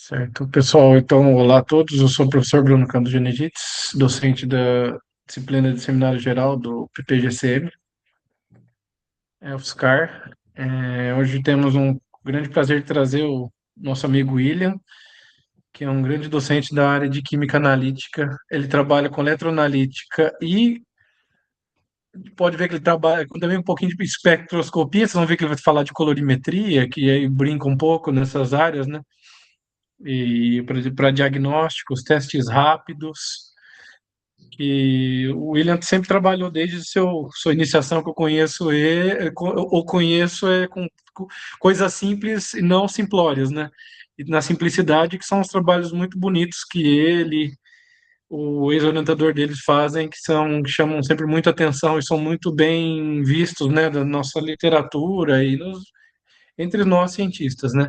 Certo. Pessoal, então, olá a todos. Eu sou o professor Bruno Cando Genedites, docente da disciplina de Seminário Geral do PPGCM, UFSCar. Hoje temos um grande prazer de trazer o nosso amigo William, que é um grande docente da área de Química Analítica. Ele trabalha com eletroanalítica e pode ver que ele trabalha com também um pouquinho de espectroscopia. Vocês vão ver que ele vai falar de colorimetria, que aí brinca um pouco nessas áreas, né? E para diagnósticos, testes rápidos. E o William sempre trabalhou desde sua iniciação, que eu conheço ele, ou conheço com coisas simples e não simplórias, né? E na simplicidade, que são os trabalhos muito bonitos que ele, o ex-orientador deles fazem, que chamam sempre muita atenção e são muito bem vistos, né, da nossa literatura e entre nós cientistas, né?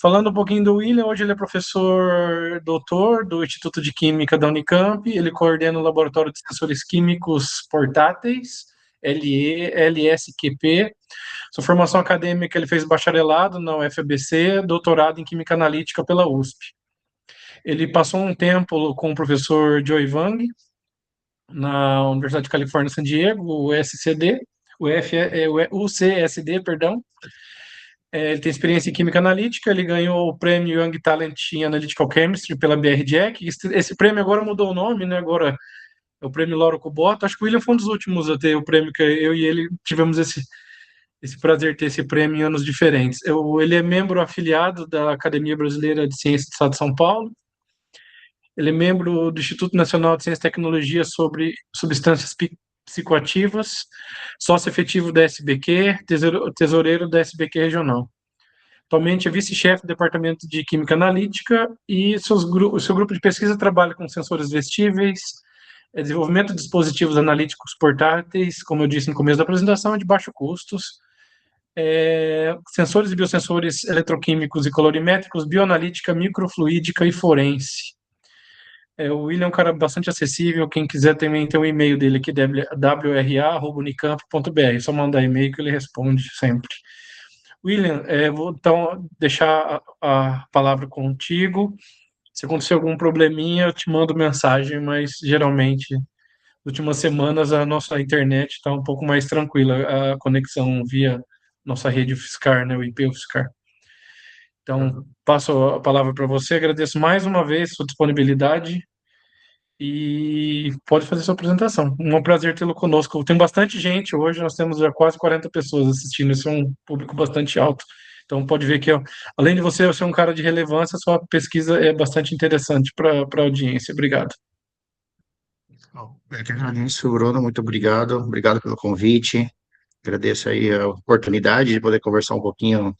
Falando um pouquinho do William, hoje ele é professor doutor do Instituto de Química da Unicamp, ele coordena o Laboratório de Sensores Químicos Portáteis, LSQP. Sua formação acadêmica, ele fez bacharelado na UFABC, doutorado em Química Analítica pela USP. Ele passou um tempo com o professor Joey Wang, na Universidade de Califórnia, San Diego, o UCSD, UCSD, perdão. Ele tem experiência em química analítica, ele ganhou o prêmio Young Talent in Analytical Chemistry pela BR Jack. Esse prêmio agora mudou o nome, né? Agora é o prêmio Lauro Kubota. Acho que o William foi um dos últimos a ter o prêmio, que eu e ele tivemos esse prazer de ter esse prêmio em anos diferentes. Ele é membro afiliado da Academia Brasileira de Ciências do Estado de São Paulo. Ele é membro do Instituto Nacional de Ciência e Tecnologia sobre Substâncias Psicoativas, sócio efetivo da SBQ, tesoureiro da SBQ Regional. Atualmente é vice-chefe do Departamento de Química Analítica e o seu grupo de pesquisa trabalha com sensores vestíveis, desenvolvimento de dispositivos analíticos portáteis, como eu disse no começo da apresentação, de baixo custos, sensores e biosensores eletroquímicos e colorimétricos, bioanalítica, microfluídica e forense. O William é um cara bastante acessível. Quem quiser também tem um e-mail dele aqui, wra@unicamp.br. É só mandar e-mail que ele responde sempre. William, vou então deixar a palavra contigo. Se acontecer algum probleminha, eu te mando mensagem, mas geralmente, nas últimas semanas, a nossa internet está um pouco mais tranquila, a conexão via nossa rede UFSCar, né, o IP UFSCar. Então, passo a palavra para você, agradeço mais uma vez sua disponibilidade e pode fazer sua apresentação. Um prazer tê-lo conosco. Tem bastante gente hoje, nós temos já quase 40 pessoas assistindo, isso é um público bastante alto. Então, pode ver que, além de você ser um cara de relevância, sua pesquisa é bastante interessante para a audiência. Obrigado. Eu que agradeço, Bruno, muito obrigado. Obrigado pelo convite. Agradeço aí a oportunidade de poder conversar um pouquinho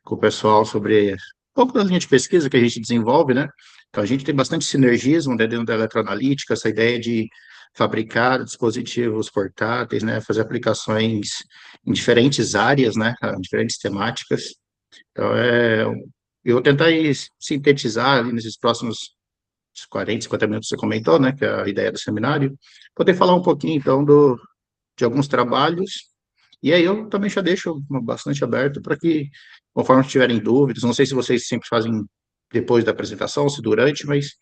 com o pessoal sobre um pouco da linha de pesquisa que a gente desenvolve, né? Então, a gente tem bastante sinergismo, né, dentro da eletroanalítica, essa ideia de fabricar dispositivos portáteis, né, fazer aplicações em diferentes áreas, né, em diferentes temáticas. Então, eu vou tentar aí sintetizar ali nesses próximos 40, 50 minutos que você comentou, né, que é a ideia do seminário, poder falar um pouquinho, então, de alguns trabalhos, e aí eu também já deixo bastante aberto para que, conforme tiverem dúvidas, não sei se vocês sempre fazem depois da apresentação, se durante, mas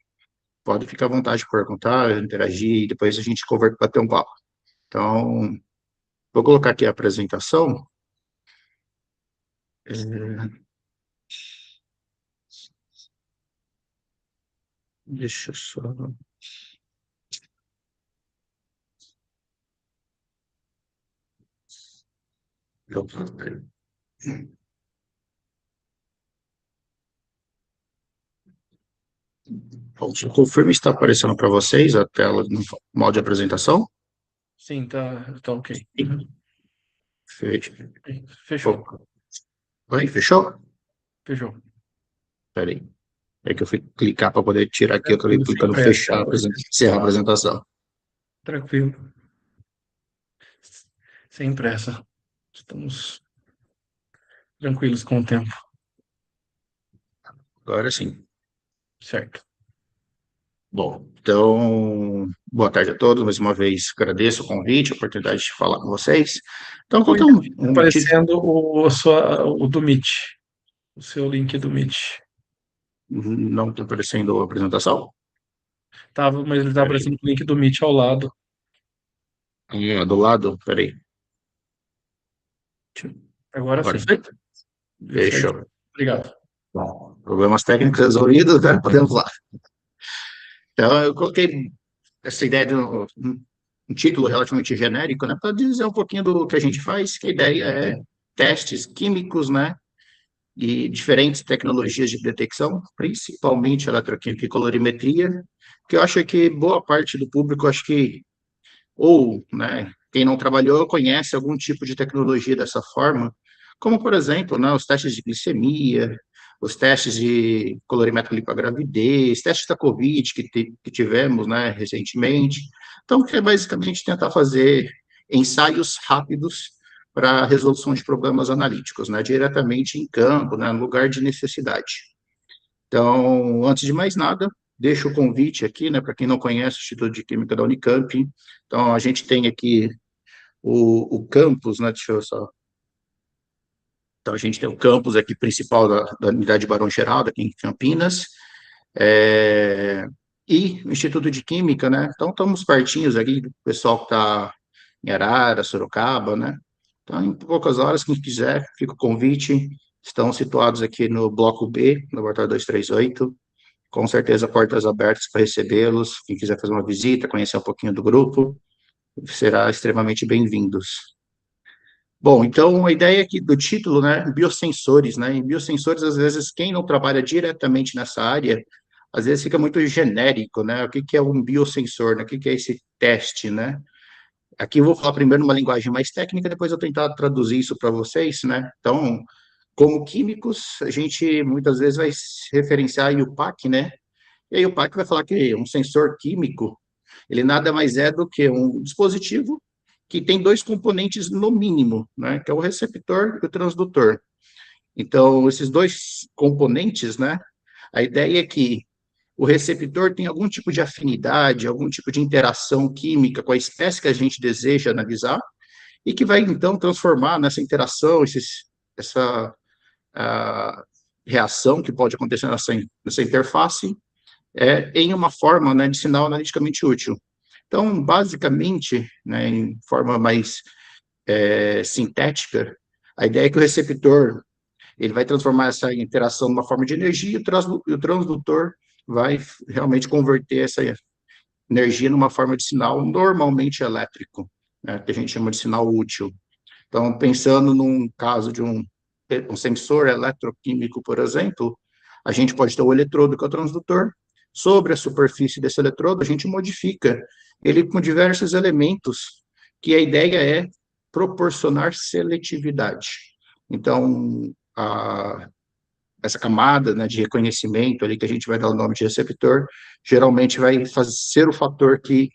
pode ficar à vontade de perguntar, interagir, e depois a gente conversa para ter um papo. Então, vou colocar aqui a apresentação. Deixa eu só... Bom, confirme se está aparecendo para vocês a tela no modo de apresentação. Sim, tá ok. Fechou. Fechou. Oi, fechou? Fechou. Espera aí. É que eu fui clicar para poder tirar aqui, eu acabei Tranquilo, sem clicando pressa. fechar, encerrar a apresentação. Tranquilo. Sem pressa. Estamos tranquilos com o tempo. Agora sim. Certo. Bom, então, boa tarde a todos. Mais uma vez, agradeço o convite, a oportunidade de falar com vocês. Então, vou contar Aparecendo o do Meet, o seu link do Meet. Não está aparecendo a apresentação? Tava, mas ele tá Peraí. aparecendo com o link do Meet ao lado. Do lado? Peraí. Agora Agora sim. foi? Deu certo. Fechou. Obrigado. Bom, problemas técnicos resolvidos, né? Podemos lá. Então, eu coloquei essa ideia de um título relativamente genérico, né? Para dizer um pouquinho do que a gente faz, que a ideia é testes químicos, né? E diferentes tecnologias de detecção, principalmente eletroquímica e colorimetria, que eu acho que boa parte do público, acho que, ou, né, quem não trabalhou, conhece algum tipo de tecnologia dessa forma, como, por exemplo, né, os testes de glicemia, os testes de colorimetria para gravidez, testes da Covid que tivemos, né, recentemente. Então, que é basicamente tentar fazer ensaios rápidos para resolução de problemas analíticos, né, diretamente em campo, né, no lugar de necessidade. Então, antes de mais nada, deixo o convite aqui, né, para quem não conhece o Instituto de Química da Unicamp. Então, a gente tem aqui o campus, né, deixa eu só. Então, a gente tem o campus aqui principal da unidade Barão Geraldo, aqui em Campinas, é, e o Instituto de Química, né? Então, estamos pertinhos aqui do pessoal que está em Arara, Sorocaba, né? Então, em poucas horas, quem quiser, fica o convite. Estão situados aqui no Bloco B, no laboratório 238. Com certeza, portas abertas para recebê-los. Quem quiser fazer uma visita, conhecer um pouquinho do grupo, será extremamente bem-vindos. Bom, então a ideia aqui do título, né, biosensores, né? Em biosensores, às vezes, quem não trabalha diretamente nessa área, às vezes fica muito genérico, né? O que que é um biosensor, né? O que que é esse teste, né? Aqui eu vou falar primeiro numa linguagem mais técnica, depois eu tentar traduzir isso para vocês, né? Então, como químicos, a gente muitas vezes vai se referenciar aí o PAC, né? E aí o PAC vai falar que um sensor químico, ele nada mais é do que um dispositivo que tem dois componentes no mínimo, né? Que é o receptor e o transdutor. Então, esses dois componentes, né? A ideia é que o receptor tem algum tipo de afinidade, algum tipo de interação química com a espécie que a gente deseja analisar, e que vai, então, transformar nessa interação, essa reação que pode acontecer nessa interface, em uma forma, né, de sinal analiticamente útil. Então, basicamente, né, em forma mais sintética, a ideia é que o receptor ele vai transformar essa interação numa forma de energia e o transdutor vai realmente converter essa energia numa forma de sinal normalmente elétrico, né, que a gente chama de sinal útil. Então, pensando num caso de um sensor eletroquímico, por exemplo, a gente pode ter o eletrodo, que é o transdutor. Sobre a superfície desse eletrodo, a gente modifica ele com diversos elementos, que a ideia é proporcionar seletividade. Então, essa camada, né, de reconhecimento ali que a gente vai dar o nome de receptor, geralmente vai ser o fator que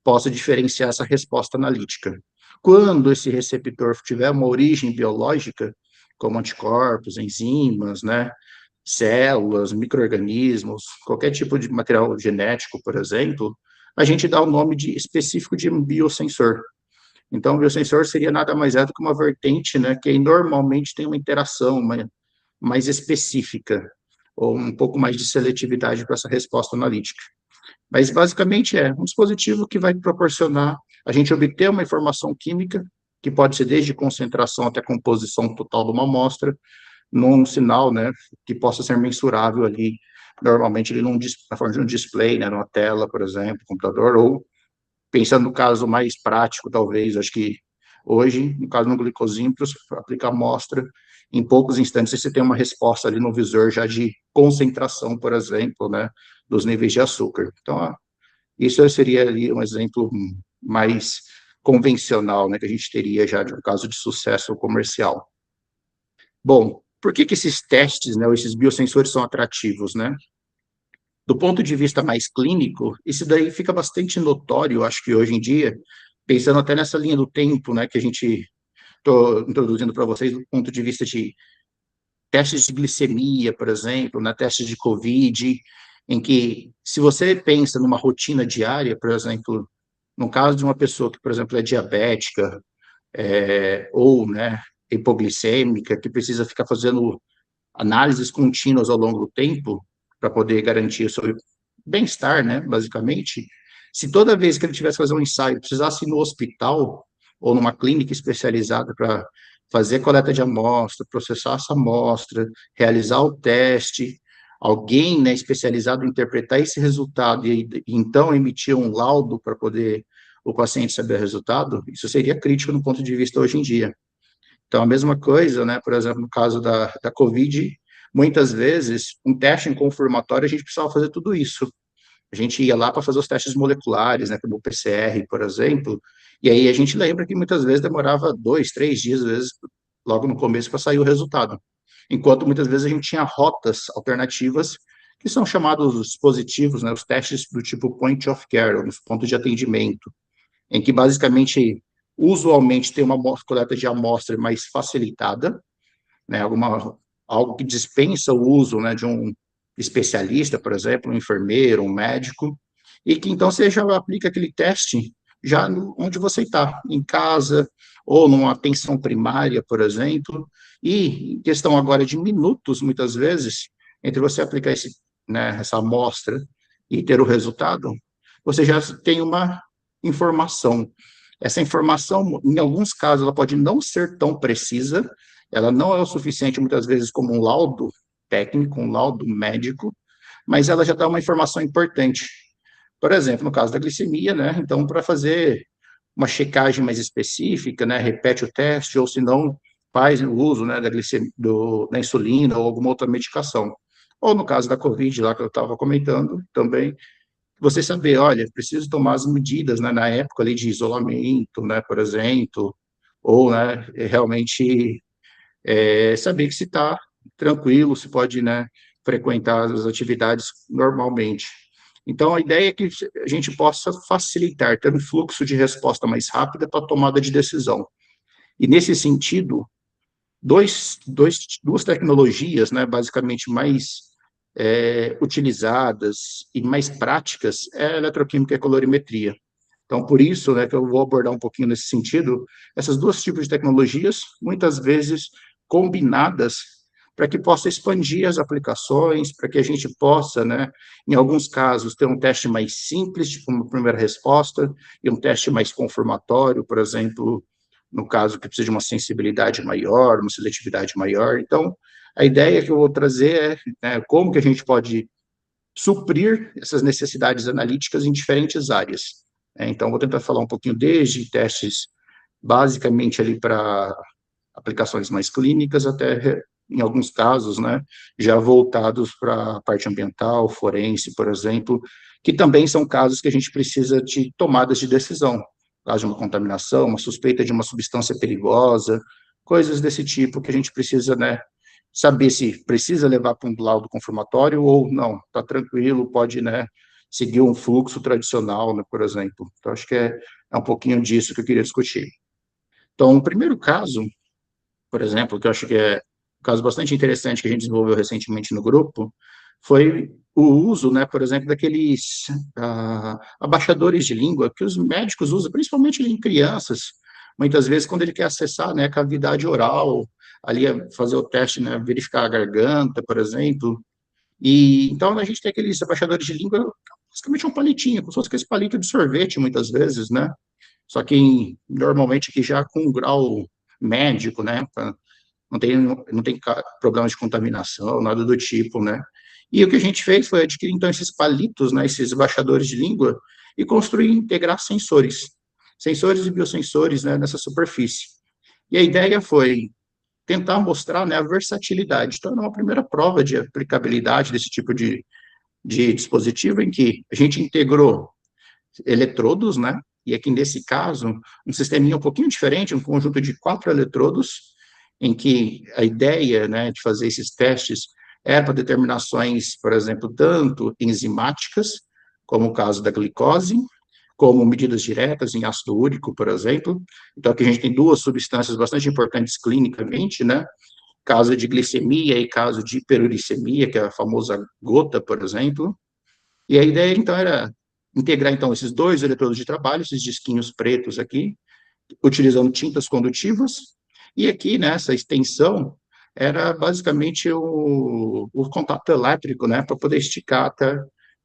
possa diferenciar essa resposta analítica. Quando esse receptor tiver uma origem biológica, como anticorpos, enzimas, né, células, micro-organismos, qualquer tipo de material genético, por exemplo, a gente dá o nome específico de biosensor. Então, o biosensor seria nada mais é do que uma vertente, né, que normalmente tem uma interação mais específica, ou um pouco mais de seletividade para essa resposta analítica. Mas, basicamente, é um dispositivo que vai proporcionar a gente obter uma informação química, que pode ser desde concentração até composição total de uma amostra, num sinal, né, que possa ser mensurável ali, normalmente ele na forma de um display, né, numa tela, por exemplo, computador, ou pensando no caso mais prático, talvez, acho que hoje, no caso no glicosímetros, aplicar amostra, em poucos instantes você tem uma resposta ali no visor já de concentração, por exemplo, né, dos níveis de açúcar. Então, isso seria ali um exemplo mais convencional, né, que a gente teria já de um caso de sucesso comercial. Bom, por que que esses testes, né, ou esses biosensores são atrativos, né? Do ponto de vista mais clínico, isso daí fica bastante notório, acho que hoje em dia, pensando até nessa linha do tempo, né, que a gente estou introduzindo para vocês, do ponto de vista de testes de glicemia, por exemplo, né, testes de COVID, em que, se você pensa numa rotina diária, por exemplo, no caso de uma pessoa que, por exemplo, é diabética, ou, né, hipoglicêmica, que precisa ficar fazendo análises contínuas ao longo do tempo, para poder garantir o seu bem-estar, né, basicamente, se toda vez que ele tivesse que fazer um ensaio, precisasse ir no hospital ou numa clínica especializada para fazer coleta de amostra, processar essa amostra, realizar o teste, alguém, né, especializado em interpretar esse resultado e então emitir um laudo para poder o paciente saber o resultado, isso seria crítico no ponto de vista hoje em dia. Então, a mesma coisa, né, por exemplo, no caso da COVID, muitas vezes, um teste em confirmatório, a gente precisava fazer tudo isso. A gente ia lá para fazer os testes moleculares, né, como o PCR, por exemplo, e aí a gente lembra que muitas vezes demorava 2, 3 dias, às vezes, logo no começo, para sair o resultado. Enquanto muitas vezes a gente tinha rotas alternativas, que são chamados os dispositivos, né, os testes do tipo point of care, ou nos pontos de atendimento, em que basicamente, usualmente, tem uma coleta de amostra mais facilitada, né, algo que dispensa o uso, né, de um especialista, por exemplo, um enfermeiro, um médico, e que então você já aplica aquele teste já onde você está, em casa, ou numa atenção primária, por exemplo, e em questão agora de minutos, muitas vezes, entre você aplicar né, essa amostra e ter o resultado, você já tem uma informação. Essa informação, em alguns casos, ela pode não ser tão precisa, ela não é o suficiente, muitas vezes, como um laudo técnico, um laudo médico, mas ela já dá uma informação importante. Por exemplo, no caso da glicemia, né? Então, para fazer uma checagem mais específica, né? Repete o teste, ou se não, faz o uso, né, da insulina ou alguma outra medicação. Ou no caso da Covid, lá que eu estava comentando, também, você saber, olha, preciso tomar as medidas, né, na época ali de isolamento, né, por exemplo, ou, né, realmente saber que se está tranquilo, se pode, né, frequentar as atividades normalmente. Então, a ideia é que a gente possa facilitar, ter um fluxo de resposta mais rápida para a tomada de decisão. E, nesse sentido, duas tecnologias, né, basicamente mais utilizadas e mais práticas é a eletroquímica e a colorimetria. Então, por isso, né, que eu vou abordar um pouquinho nesse sentido, essas duas tipos de tecnologias, muitas vezes combinadas, para que possa expandir as aplicações, para que a gente possa, né, em alguns casos, ter um teste mais simples, tipo uma primeira resposta, e um teste mais confirmatório, por exemplo, no caso que precisa de uma sensibilidade maior, uma seletividade maior. Então, a ideia que eu vou trazer é, né, como que a gente pode suprir essas necessidades analíticas em diferentes áreas. Então, vou tentar falar um pouquinho desde testes basicamente ali para aplicações mais clínicas, até, em alguns casos, né, já voltados para a parte ambiental, forense, por exemplo, que também são casos que a gente precisa de tomadas de decisão, caso de uma contaminação, uma suspeita de uma substância perigosa, coisas desse tipo que a gente precisa, né, saber se precisa levar para um laudo confirmatório ou não, está tranquilo, pode, né, seguir um fluxo tradicional, né, por exemplo. Então, acho que é um pouquinho disso que eu queria discutir. Então, o primeiro caso, por exemplo, que eu acho que é um caso bastante interessante que a gente desenvolveu recentemente no grupo, foi o uso, né, por exemplo, daqueles abaixadores de língua que os médicos usam, principalmente em crianças, muitas vezes quando ele quer acessar, né, a cavidade oral, ali fazer o teste, né, verificar a garganta, por exemplo, e então a gente tem aqueles abaixadores de língua, basicamente um palitinho, como se fosse aquele palito de sorvete, muitas vezes, né, só que normalmente aqui já com um grau médico, né, não tem problemas de contaminação, nada do tipo, né? E o que a gente fez foi adquirir, então, esses palitos, né, esses baixadores de língua, e construir e integrar sensores e biosensores, né, nessa superfície. E a ideia foi tentar mostrar, né, a versatilidade. Então, é uma primeira prova de aplicabilidade desse tipo de dispositivo, em que a gente integrou eletrodos, né, e aqui nesse caso, um sisteminha um pouquinho diferente, um conjunto de 4 eletrodos, em que a ideia, né, de fazer esses testes era para determinações, por exemplo, tanto enzimáticas, como o caso da glicose, como medidas diretas em ácido úrico, por exemplo. Então, aqui a gente tem duas substâncias bastante importantes clinicamente, né? Caso de glicemia e caso de hiperuricemia, que é a famosa gota, por exemplo. E a ideia, então, era integrar, então, esses dois eletrodos de trabalho, esses disquinhos pretos aqui, utilizando tintas condutivas, e aqui, nessa extensão, era basicamente o contato elétrico, né, para poder esticar até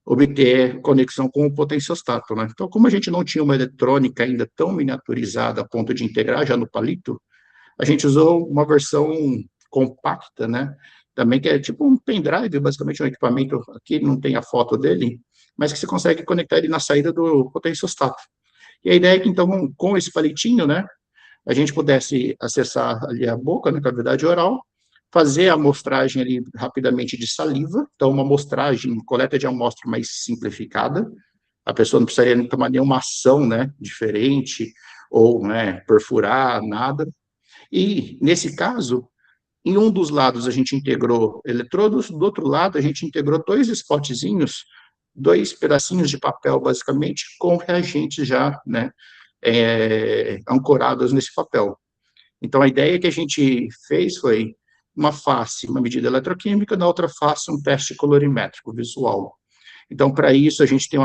obter conexão com o potenciostato, né? Então, como a gente não tinha uma eletrônica ainda tão miniaturizada a ponto de integrar já no palito, a gente usou uma versão compacta, né? Também que é tipo um pendrive, basicamente um equipamento, aqui não tem a foto dele, mas que você consegue conectar ele na saída do potenciostato. E a ideia é que, então, com esse palitinho, né, a gente pudesse acessar ali a boca, na cavidade oral, fazer a amostragem ali rapidamente de saliva, então uma amostragem, coleta de amostra mais simplificada, a pessoa não precisaria tomar nenhuma ação, né, diferente, ou, né, perfurar, nada. E, nesse caso, em um dos lados a gente integrou eletrodos, do outro lado a gente integrou dois spotzinhos, dois pedacinhos de papel, basicamente, com reagentes já, né, ancorados nesse papel. Então, a ideia que a gente fez foi uma face, uma medida eletroquímica, na outra face, um teste colorimétrico visual. Então, para isso, a gente tem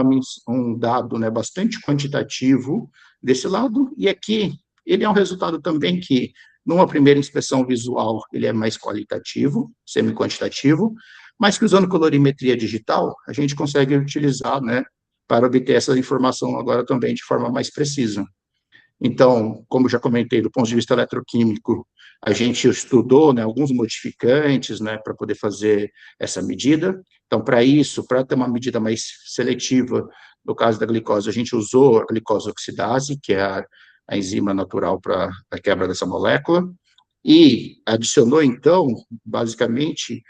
um dado, né, bastante quantitativo desse lado, e aqui ele é um resultado também que, numa primeira inspeção visual, ele é mais qualitativo, semi-quantitativo, mas que usando colorimetria digital, a gente consegue utilizar, né, para obter essa informação agora também de forma mais precisa. Então, como já comentei, do ponto de vista eletroquímico, a gente estudou, né, alguns modificantes, né, para poder fazer essa medida. Então, para isso, para ter uma medida mais seletiva, no caso da glicose, a gente usou a glicose oxidase, que é a enzima natural para a quebra dessa molécula, e adicionou, então, basicamente,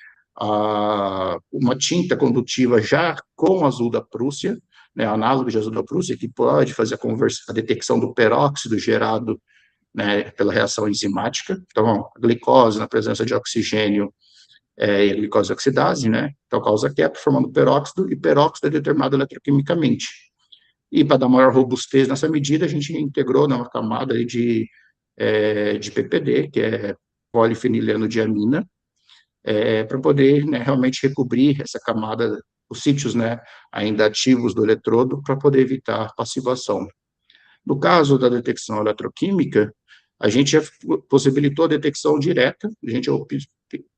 uma tinta condutiva já com azul da Prússia, né, análogo de azul da Prússia, que pode fazer a detecção do peróxido gerado, né, pela reação enzimática. Então, a glicose, na presença de oxigênio, e a glicose oxidase, né, então causa quebra, formando peróxido, e peróxido é determinado eletroquimicamente. E para dar maior robustez nessa medida, a gente integrou numa camada aí de PPD, que é polifenileno-diamina, para poder, né, realmente recobrir essa camada, os sítios, né, ainda ativos do eletrodo, para poder evitar passivação. No caso da detecção eletroquímica, a gente possibilitou a detecção direta, a gente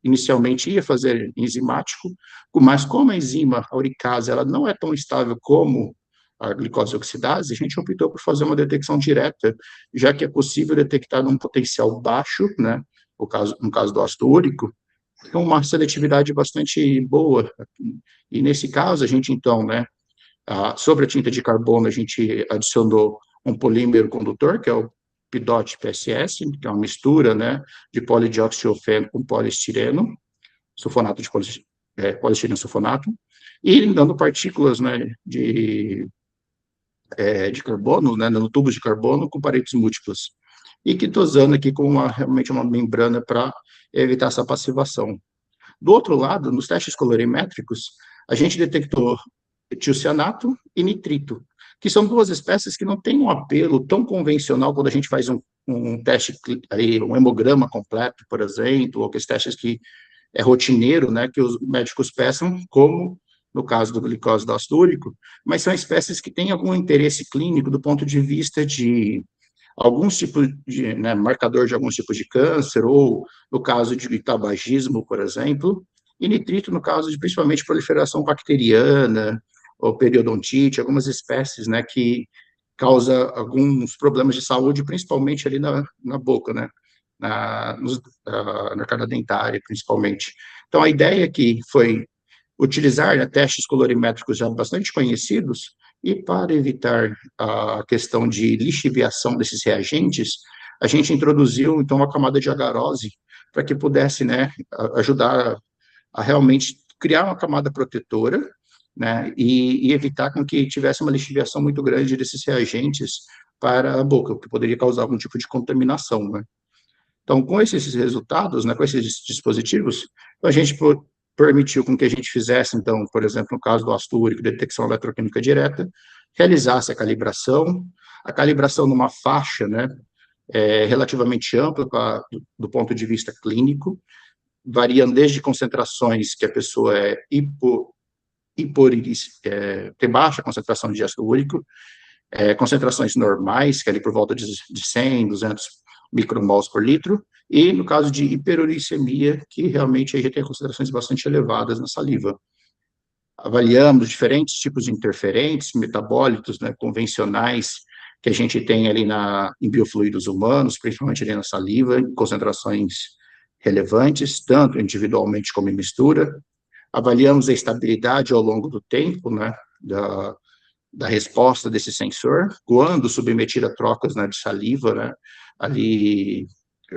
inicialmente ia fazer enzimático, mas como a enzima a uricase ela não é tão estável como a glicose oxidase, a gente optou por fazer uma detecção direta, já que é possível detectar num potencial baixo, né, no caso do ácido úrico, com uma seletividade bastante boa. E nesse caso, a gente então, né, sobre a tinta de carbono, a gente adicionou um polímero condutor, que é o PIDOT PSS, que é uma mistura, né, de polidioxiofeno com poliestireno, sulfonato de poliestireno sulfonato, e dando partículas, né, de carbono, né, nanotubos de carbono com paredes múltiplas. E que estou usando aqui com realmente uma membrana para evitar essa passivação. Do outro lado, nos testes colorimétricos, a gente detectou tiocianato e nitrito, que são duas espécies que não têm um apelo tão convencional quando a gente faz um teste, aí, um hemograma completo, por exemplo, ou aqueles testes que é rotineiro, né, que os médicos peçam, como no caso do glicose do ácido úrico, mas são espécies que têm algum interesse clínico do ponto de vista de alguns tipos de, né, marcador de alguns tipos de câncer, ou no caso de tabagismo, por exemplo, e nitrito no caso de principalmente proliferação bacteriana, ou periodontite, algumas espécies, né, que causa alguns problemas de saúde, principalmente ali na boca, né, na arcada dentária, principalmente. Então, a ideia aqui foi utilizar, né, testes colorimétricos já bastante conhecidos, e para evitar a questão de lixiviação desses reagentes, a gente introduziu, então, uma camada de agarose para que pudesse, né, ajudar a realmente criar uma camada protetora, né, e evitar com que tivesse uma lixiviação muito grande desses reagentes para a boca, o que poderia causar algum tipo de contaminação, né. Então, com esses resultados, né, com esses dispositivos, a gente permitiu com que a gente fizesse, então, por exemplo, no caso do ácido úrico, detecção eletroquímica direta, realizasse a calibração numa faixa, né, relativamente ampla do ponto de vista clínico, variando desde concentrações que a pessoa tem baixa concentração de ácido úrico, concentrações normais, que é ali por volta de 100, 200 micromols por litro, e no caso de hiperuricemia, que realmente aí já tem concentrações bastante elevadas na saliva. Avaliamos diferentes tipos de interferentes, metabólitos, né, convencionais, que a gente tem ali em biofluidos humanos, principalmente ali na saliva, em concentrações relevantes, tanto individualmente como em mistura. Avaliamos a estabilidade ao longo do tempo, né, da resposta desse sensor, quando submetido a trocas, né, de saliva, né, ali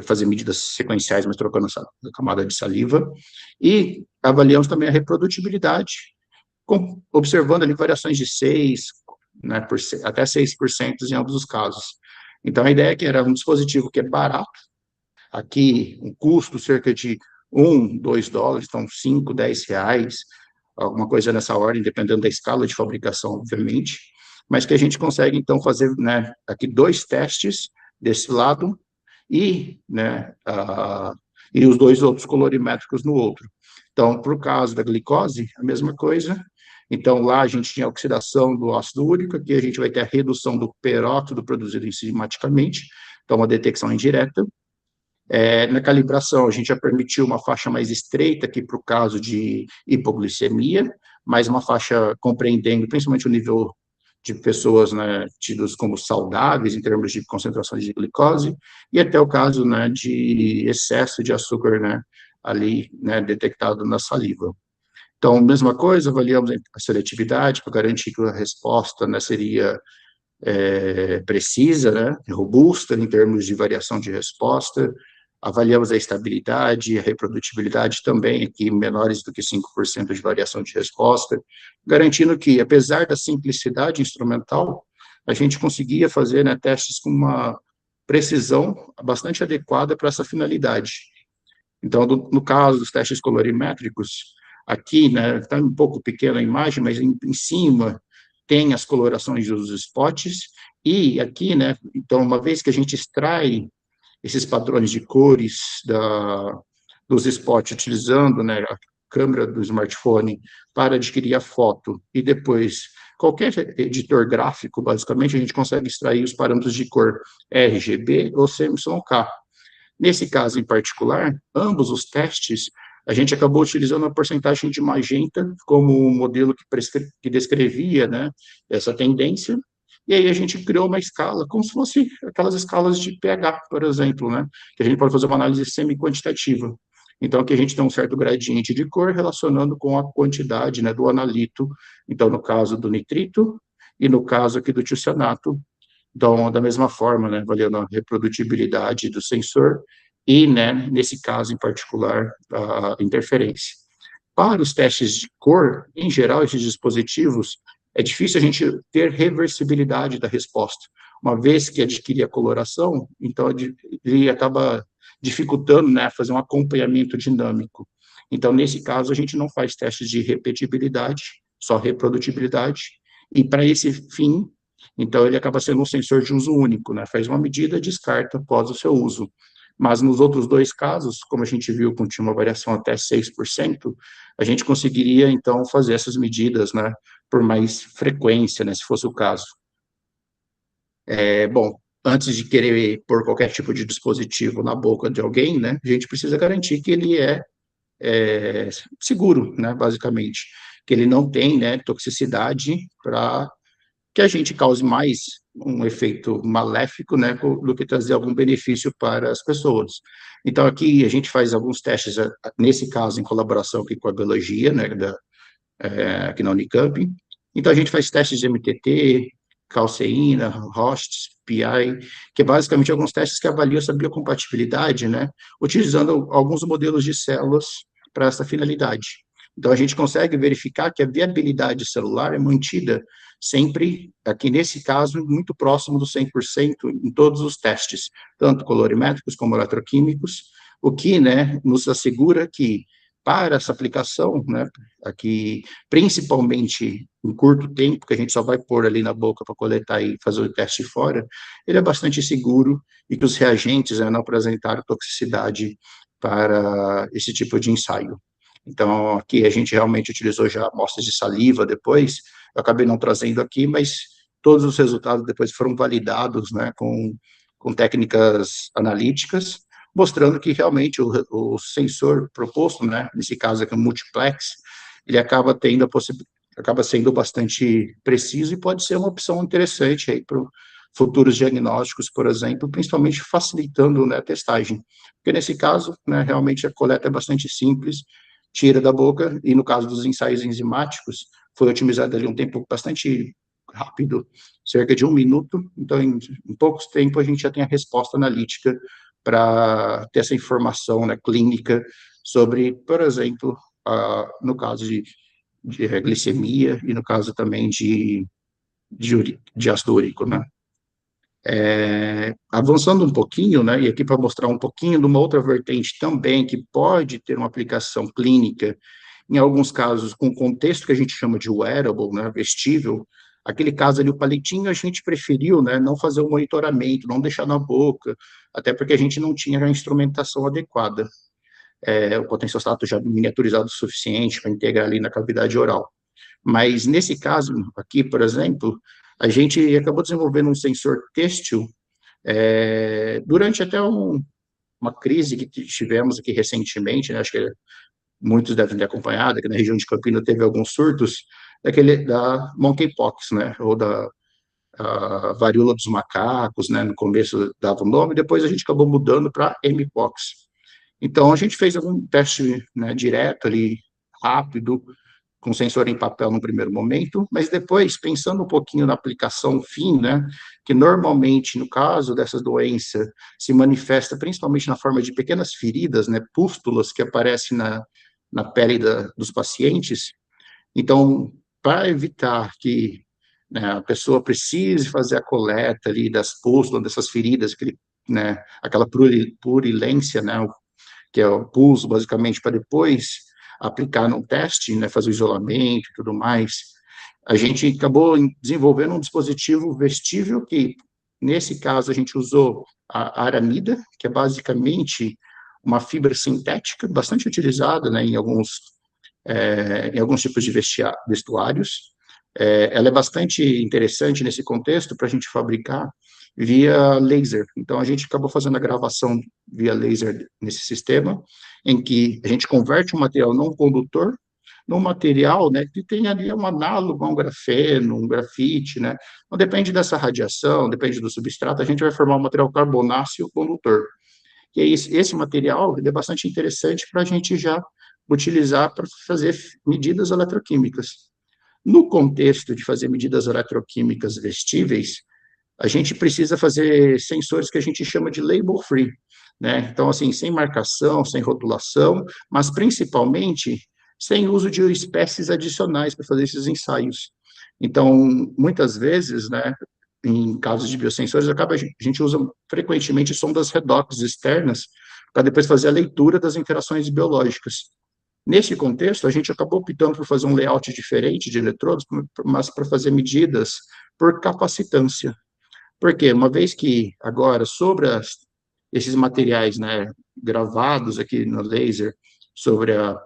fazer medidas sequenciais, mas trocando a camada de saliva, e avaliamos também a reprodutibilidade, observando ali variações de 6, né, até 6% em ambos os casos. Então, a ideia é que era um dispositivo que é barato, aqui um custo cerca de $1, $2, então 5, R$ 10, alguma coisa nessa ordem, dependendo da escala de fabricação, obviamente, mas que a gente consegue, então, fazer, né, aqui 2 testes desse lado né, e os 2 outros colorimétricos no outro. Então, para o caso da glicose, a mesma coisa. Então, lá a gente tinha a oxidação do ácido úrico, aqui a gente vai ter a redução do peróxido produzido enzimaticamente, então uma detecção indireta. Na calibração, a gente já permitiu uma faixa mais estreita aqui para o caso de hipoglicemia, mas uma faixa compreendendo principalmente o nível de pessoas, né, tidos como saudáveis em termos de concentrações de glicose, e até o caso, né, de excesso de açúcar, né, ali, né, detectado na saliva. Então, mesma coisa, avaliamos a seletividade para garantir que a resposta, né, seria precisa, né, robusta em termos de variação de resposta. Avaliamos a estabilidade, a reprodutibilidade também, aqui menores do que 5% de variação de resposta, garantindo que, apesar da simplicidade instrumental, a gente conseguia fazer, né, testes com uma precisão bastante adequada para essa finalidade. Então, no caso dos testes colorimétricos, aqui, né, está um pouco pequena a imagem, mas em cima tem as colorações dos spots, e aqui, né, então, uma vez que a gente extrai esses padrões de cores dos spots, utilizando, né, a câmera do smartphone para adquirir a foto, e depois qualquer editor gráfico, basicamente, a gente consegue extrair os parâmetros de cor RGB ou CMYK. Nesse caso em particular, ambos os testes, a gente acabou utilizando a porcentagem de magenta como um modelo que descrevia, né, essa tendência, e aí a gente criou uma escala, como se fosse aquelas escalas de pH, por exemplo, né, que a gente pode fazer uma análise semi-quantitativa. Então, aqui a gente tem um certo gradiente de cor relacionando com a quantidade, né, do analito, então, no caso do nitrito, e no caso aqui do tiocianato, então, da mesma forma, né, avaliando a reprodutibilidade do sensor e, né, nesse caso em particular, a interferência. Para os testes de cor, em geral, esses dispositivos, é difícil a gente ter reversibilidade da resposta. Uma vez que adquire a coloração, então ele acaba dificultando, né, fazer um acompanhamento dinâmico. Então, nesse caso, a gente não faz testes de repetibilidade, só reprodutibilidade, e para esse fim, então ele acaba sendo um sensor de uso único, né? Faz uma medida, descarta após o seu uso. Mas nos outros 2 casos, como a gente viu, que tinha uma variação até 6%, a gente conseguiria, então, fazer essas medidas, né, por mais frequência, né, se fosse o caso. Bom, antes de querer pôr qualquer tipo de dispositivo na boca de alguém, né, a gente precisa garantir que ele é seguro, né, basicamente, que ele não tem, né, toxicidade para que a gente cause mais um efeito maléfico, né, do que trazer algum benefício para as pessoas. Então, aqui a gente faz alguns testes, nesse caso, em colaboração aqui com a biologia, né, aqui na Unicamp. Então, a gente faz testes de MTT, calceína, hosts, PI, que é basicamente alguns testes que avaliam essa biocompatibilidade, né, utilizando alguns modelos de células para essa finalidade. Então, a gente consegue verificar que a viabilidade celular é mantida sempre, aqui nesse caso, muito próximo do 100% em todos os testes, tanto colorimétricos como eletroquímicos, o que, né, nos assegura que, para essa aplicação, né, aqui, principalmente em curto tempo, que a gente só vai pôr ali na boca para coletar e fazer o teste fora, ele é bastante seguro e que os reagentes, né, não apresentaram toxicidade para esse tipo de ensaio. Então, aqui a gente realmente utilizou já amostras de saliva depois, eu acabei não trazendo aqui, mas todos os resultados depois foram validados, né, com com técnicas analíticas, mostrando que realmente o sensor proposto, né, nesse caso aqui o multiplex, ele acaba sendo bastante preciso e pode ser uma opção interessante aí para futuros diagnósticos, por exemplo, principalmente facilitando, né, a testagem. Porque nesse caso, né, realmente a coleta é bastante simples, tira da boca, e no caso dos ensaios enzimáticos, foi otimizado ali um tempo bastante rápido, cerca de 1 minuto, então em poucos tempo a gente já tem a resposta analítica para ter essa informação, né, clínica sobre, por exemplo, no caso de glicemia e no caso também de ácido úrico, né? Avançando um pouquinho, né, e aqui para mostrar um pouquinho de uma outra vertente também que pode ter uma aplicação clínica, em alguns casos com contexto que a gente chama de wearable, né, vestível, aquele caso ali, o palitinho, a gente preferiu, né, não fazer o monitoramento, não deixar na boca, até porque a gente não tinha a instrumentação adequada, o potenciostato já miniaturizado o suficiente para integrar ali na cavidade oral. Mas nesse caso aqui, por exemplo, a gente acabou desenvolvendo um sensor têxtil durante até uma crise que tivemos aqui recentemente, né, acho que muitos devem ter acompanhado, que na região de Campinas teve alguns surtos da monkeypox, né, ou da varíola dos macacos, né, no começo dava o nome, depois a gente acabou mudando para mpox. Então, a gente fez algum teste, né, direto ali, rápido, com sensor em papel no primeiro momento, mas depois, pensando um pouquinho na aplicação fim, né, que normalmente, no caso dessas doenças, se manifesta principalmente na forma de pequenas feridas, né, pústulas que aparecem na pele dos pacientes. Então, para evitar que, né, a pessoa precise fazer a coleta ali das pústulas, dessas feridas, né, aquela purulência, né, que é o pulso, basicamente, para depois aplicar no teste, né, fazer o isolamento e tudo mais, a gente acabou desenvolvendo um dispositivo vestível que, nesse caso, a gente usou a aramida, que é basicamente uma fibra sintética, bastante utilizada, né, em alguns tipos de vestuários. Ela é bastante interessante nesse contexto para a gente fabricar via laser. Então, a gente acabou fazendo a gravação via laser nesse sistema, em que a gente converte um material não condutor num material, né, que tem ali um análogo a um grafeno, um grafite, né? Então, depende dessa radiação, depende do substrato, a gente vai formar um material carbonáceo condutor. E aí, esse material ele é bastante interessante para a gente já utilizar para fazer medidas eletroquímicas. No contexto de fazer medidas eletroquímicas vestíveis, a gente precisa fazer sensores que a gente chama de label free, né? Então, assim, sem marcação, sem rotulação, mas principalmente sem uso de espécies adicionais para fazer esses ensaios. Então, muitas vezes, né, em casos de biosensores, a gente usa frequentemente sondas redox externas para depois fazer a leitura das interações biológicas. Nesse contexto, a gente acabou optando por fazer um layout diferente de eletrodos, mas para fazer medidas por capacitância. Porque uma vez que agora, sobre esses materiais, né, gravados aqui no laser, sobre a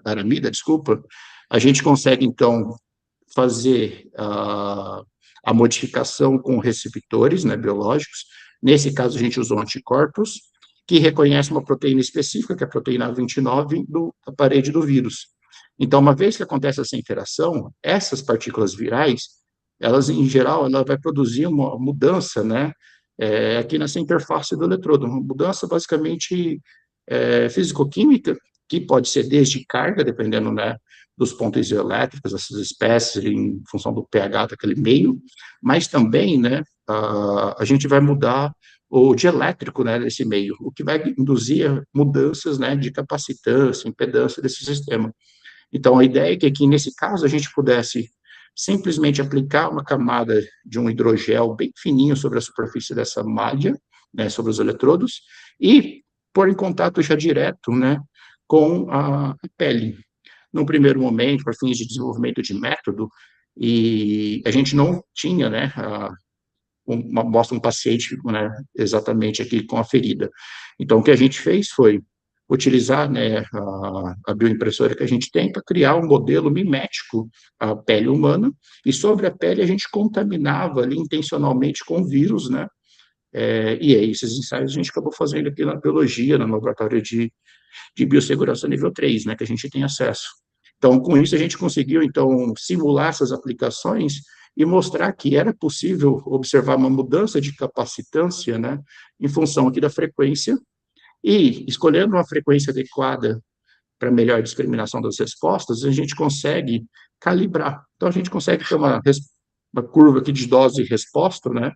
aramida, desculpa, a gente consegue, então, fazer a modificação com receptores, né, biológicos. Nesse caso, a gente usou anticorpos, que reconhece uma proteína específica, que é a proteína 29, da parede do vírus. Então, uma vez que acontece essa interação, essas partículas virais, elas, em geral, ela vai produzir uma mudança, né, aqui nessa interface do eletrodo, uma mudança basicamente físico-química, que pode ser desde carga, dependendo, né, dos pontos elétricos, essas espécies, em função do pH daquele meio, mas também, né, a gente vai mudar o dielétrico, né, desse meio, o que vai induzir mudanças, né, de capacitância, impedância desse sistema. Então, a ideia é que aqui, nesse caso, a gente pudesse simplesmente aplicar uma camada de um hidrogel bem fininho sobre a superfície dessa malha, né, sobre os eletrodos, e pôr em contato já direto, né, com a pele. Num primeiro momento, para fins de desenvolvimento de método, e a gente não tinha, né, mostra um paciente, né, exatamente aqui com a ferida. Então, o que a gente fez foi utilizar, né, a bioimpressora que a gente tem para criar um modelo mimético à pele humana, e sobre a pele a gente contaminava ali intencionalmente com vírus, né, e aí esses ensaios a gente acabou fazendo aqui na biologia, no laboratório de biossegurança nível 3, né, que a gente tem acesso. Então, com isso, a gente conseguiu, então, simular essas aplicações e mostrar que era possível observar uma mudança de capacitância, né, em função aqui da frequência, e escolhendo uma frequência adequada para melhor discriminação das respostas, a gente consegue calibrar. Então, a gente consegue ter uma curva aqui de dose e resposta, né,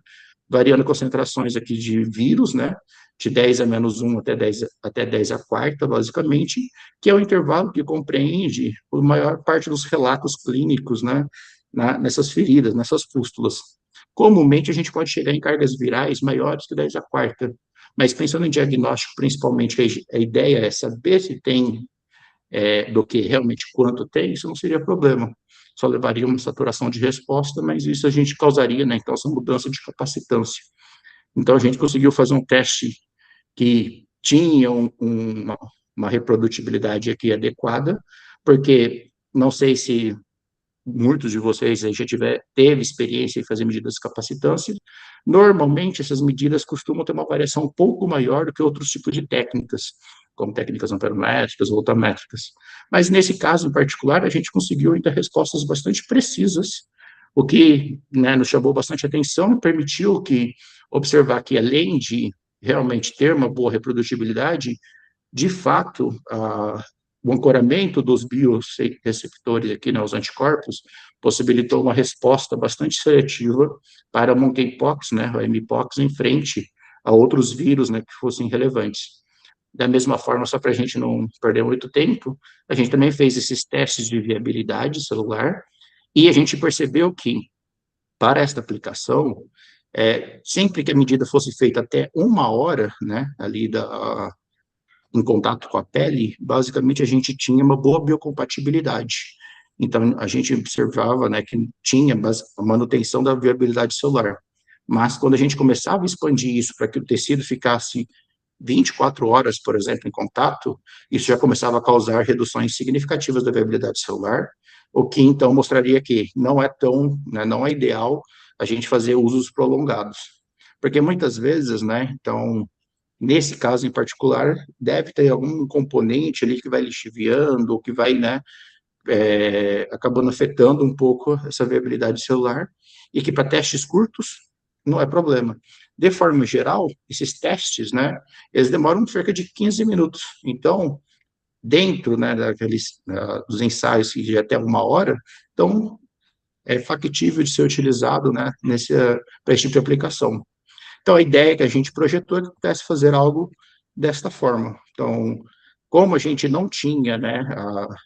variando concentrações aqui de vírus, né, de 10 a menos 1 até 10 a quarta, basicamente, que é o intervalo que compreende a maior parte dos relatos clínicos, né, nessas feridas, nessas pústulas. Comumente, a gente pode chegar em cargas virais maiores que 10 a quarta, mas pensando em diagnóstico, principalmente, a ideia é saber se tem do que realmente quanto tem, isso não seria problema. Só levaria uma saturação de resposta, mas isso a gente causaria, né, então, essa mudança de capacitância. Então, a gente conseguiu fazer um teste que tinha uma reprodutibilidade aqui adequada, porque não sei se muitos de vocês aí já teve experiência em fazer medidas de capacitância, normalmente essas medidas costumam ter uma variação um pouco maior do que outros tipos de técnicas, como técnicas amperométricas ou voltamétricas. Mas nesse caso em particular, a gente conseguiu ainda respostas bastante precisas, o que, né, nos chamou bastante atenção e permitiu que observar que, além de realmente ter uma boa reprodutibilidade, de fato, o ancoramento dos biorreceptores aqui, né, os anticorpos, possibilitou uma resposta bastante seletiva para a monkeypox, né, a mpox, em frente a outros vírus, né, que fossem relevantes. Da mesma forma, só para a gente não perder muito tempo, a gente também fez esses testes de viabilidade celular e a gente percebeu que, para esta aplicação, sempre que a medida fosse feita até 1 hora, né, ali em contato com a pele, basicamente a gente tinha uma boa biocompatibilidade. Então, a gente observava, né, que tinha a manutenção da viabilidade celular. Mas, quando a gente começava a expandir isso para que o tecido ficasse 24 horas, por exemplo, em contato, isso já começava a causar reduções significativas da viabilidade celular, o que, então, mostraria que não é tão, né, não é ideal a gente fazer usos prolongados. Porque, muitas vezes, né, então, nesse caso em particular, deve ter algum componente ali que vai lixiviando, ou que vai, né, acabando afetando um pouco essa viabilidade celular, e que para testes curtos não é problema. De forma geral, esses testes, né, eles demoram cerca de 15 minutos. Então, dentro, né, dos ensaios que já até 1 hora, então é factível de ser utilizado, né, para esse tipo de aplicação. Então, a ideia que a gente projetou é que pudesse fazer algo desta forma. Então, como a gente não tinha, né,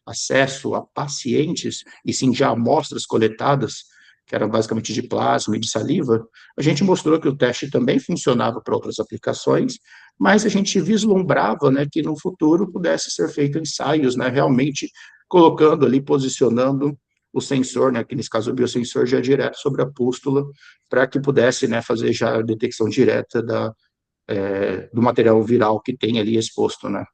acesso a pacientes, e sim já amostras coletadas, que eram basicamente de plasma e de saliva, a gente mostrou que o teste também funcionava para outras aplicações, mas a gente vislumbrava, né, que no futuro pudesse ser feito ensaios, né, realmente colocando ali, posicionando o sensor, né, que nesse caso o biosensor já direto sobre a pústula, para que pudesse, né, fazer já a detecção direta do material viral que tem ali exposto, né.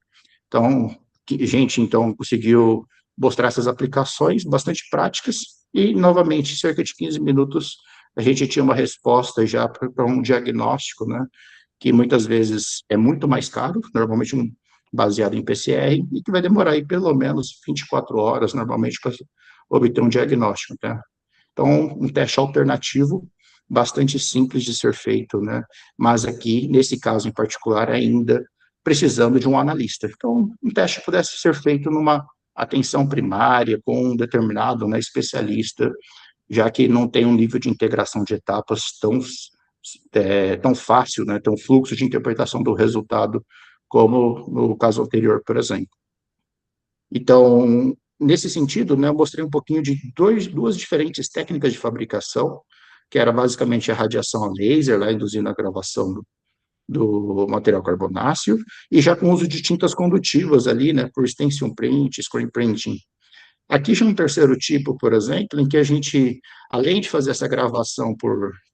Então, a gente, então, conseguiu mostrar essas aplicações bastante práticas e, novamente, em cerca de 15 minutos, a gente tinha uma resposta já para um diagnóstico, né, que muitas vezes é muito mais caro, normalmente baseado em PCR, e que vai demorar aí pelo menos 24 horas, normalmente, para obter um diagnóstico, tá? Então, um teste alternativo bastante simples de ser feito, né? Mas aqui, nesse caso em particular, ainda precisando de um analista. Então, um teste pudesse ser feito numa atenção primária, com um determinado, né, especialista, já que não tem um nível de integração de etapas tão fácil, né, tão fluxo de interpretação do resultado, como no caso anterior, por exemplo. Então, nesse sentido, né, eu mostrei um pouquinho de duas diferentes técnicas de fabricação, que era basicamente a radiação a laser, lá induzindo a gravação do material carbonáceo, e já com uso de tintas condutivas ali, né, por stencil print, screen printing. Aqui já um terceiro tipo, por exemplo, em que a gente, além de fazer essa gravação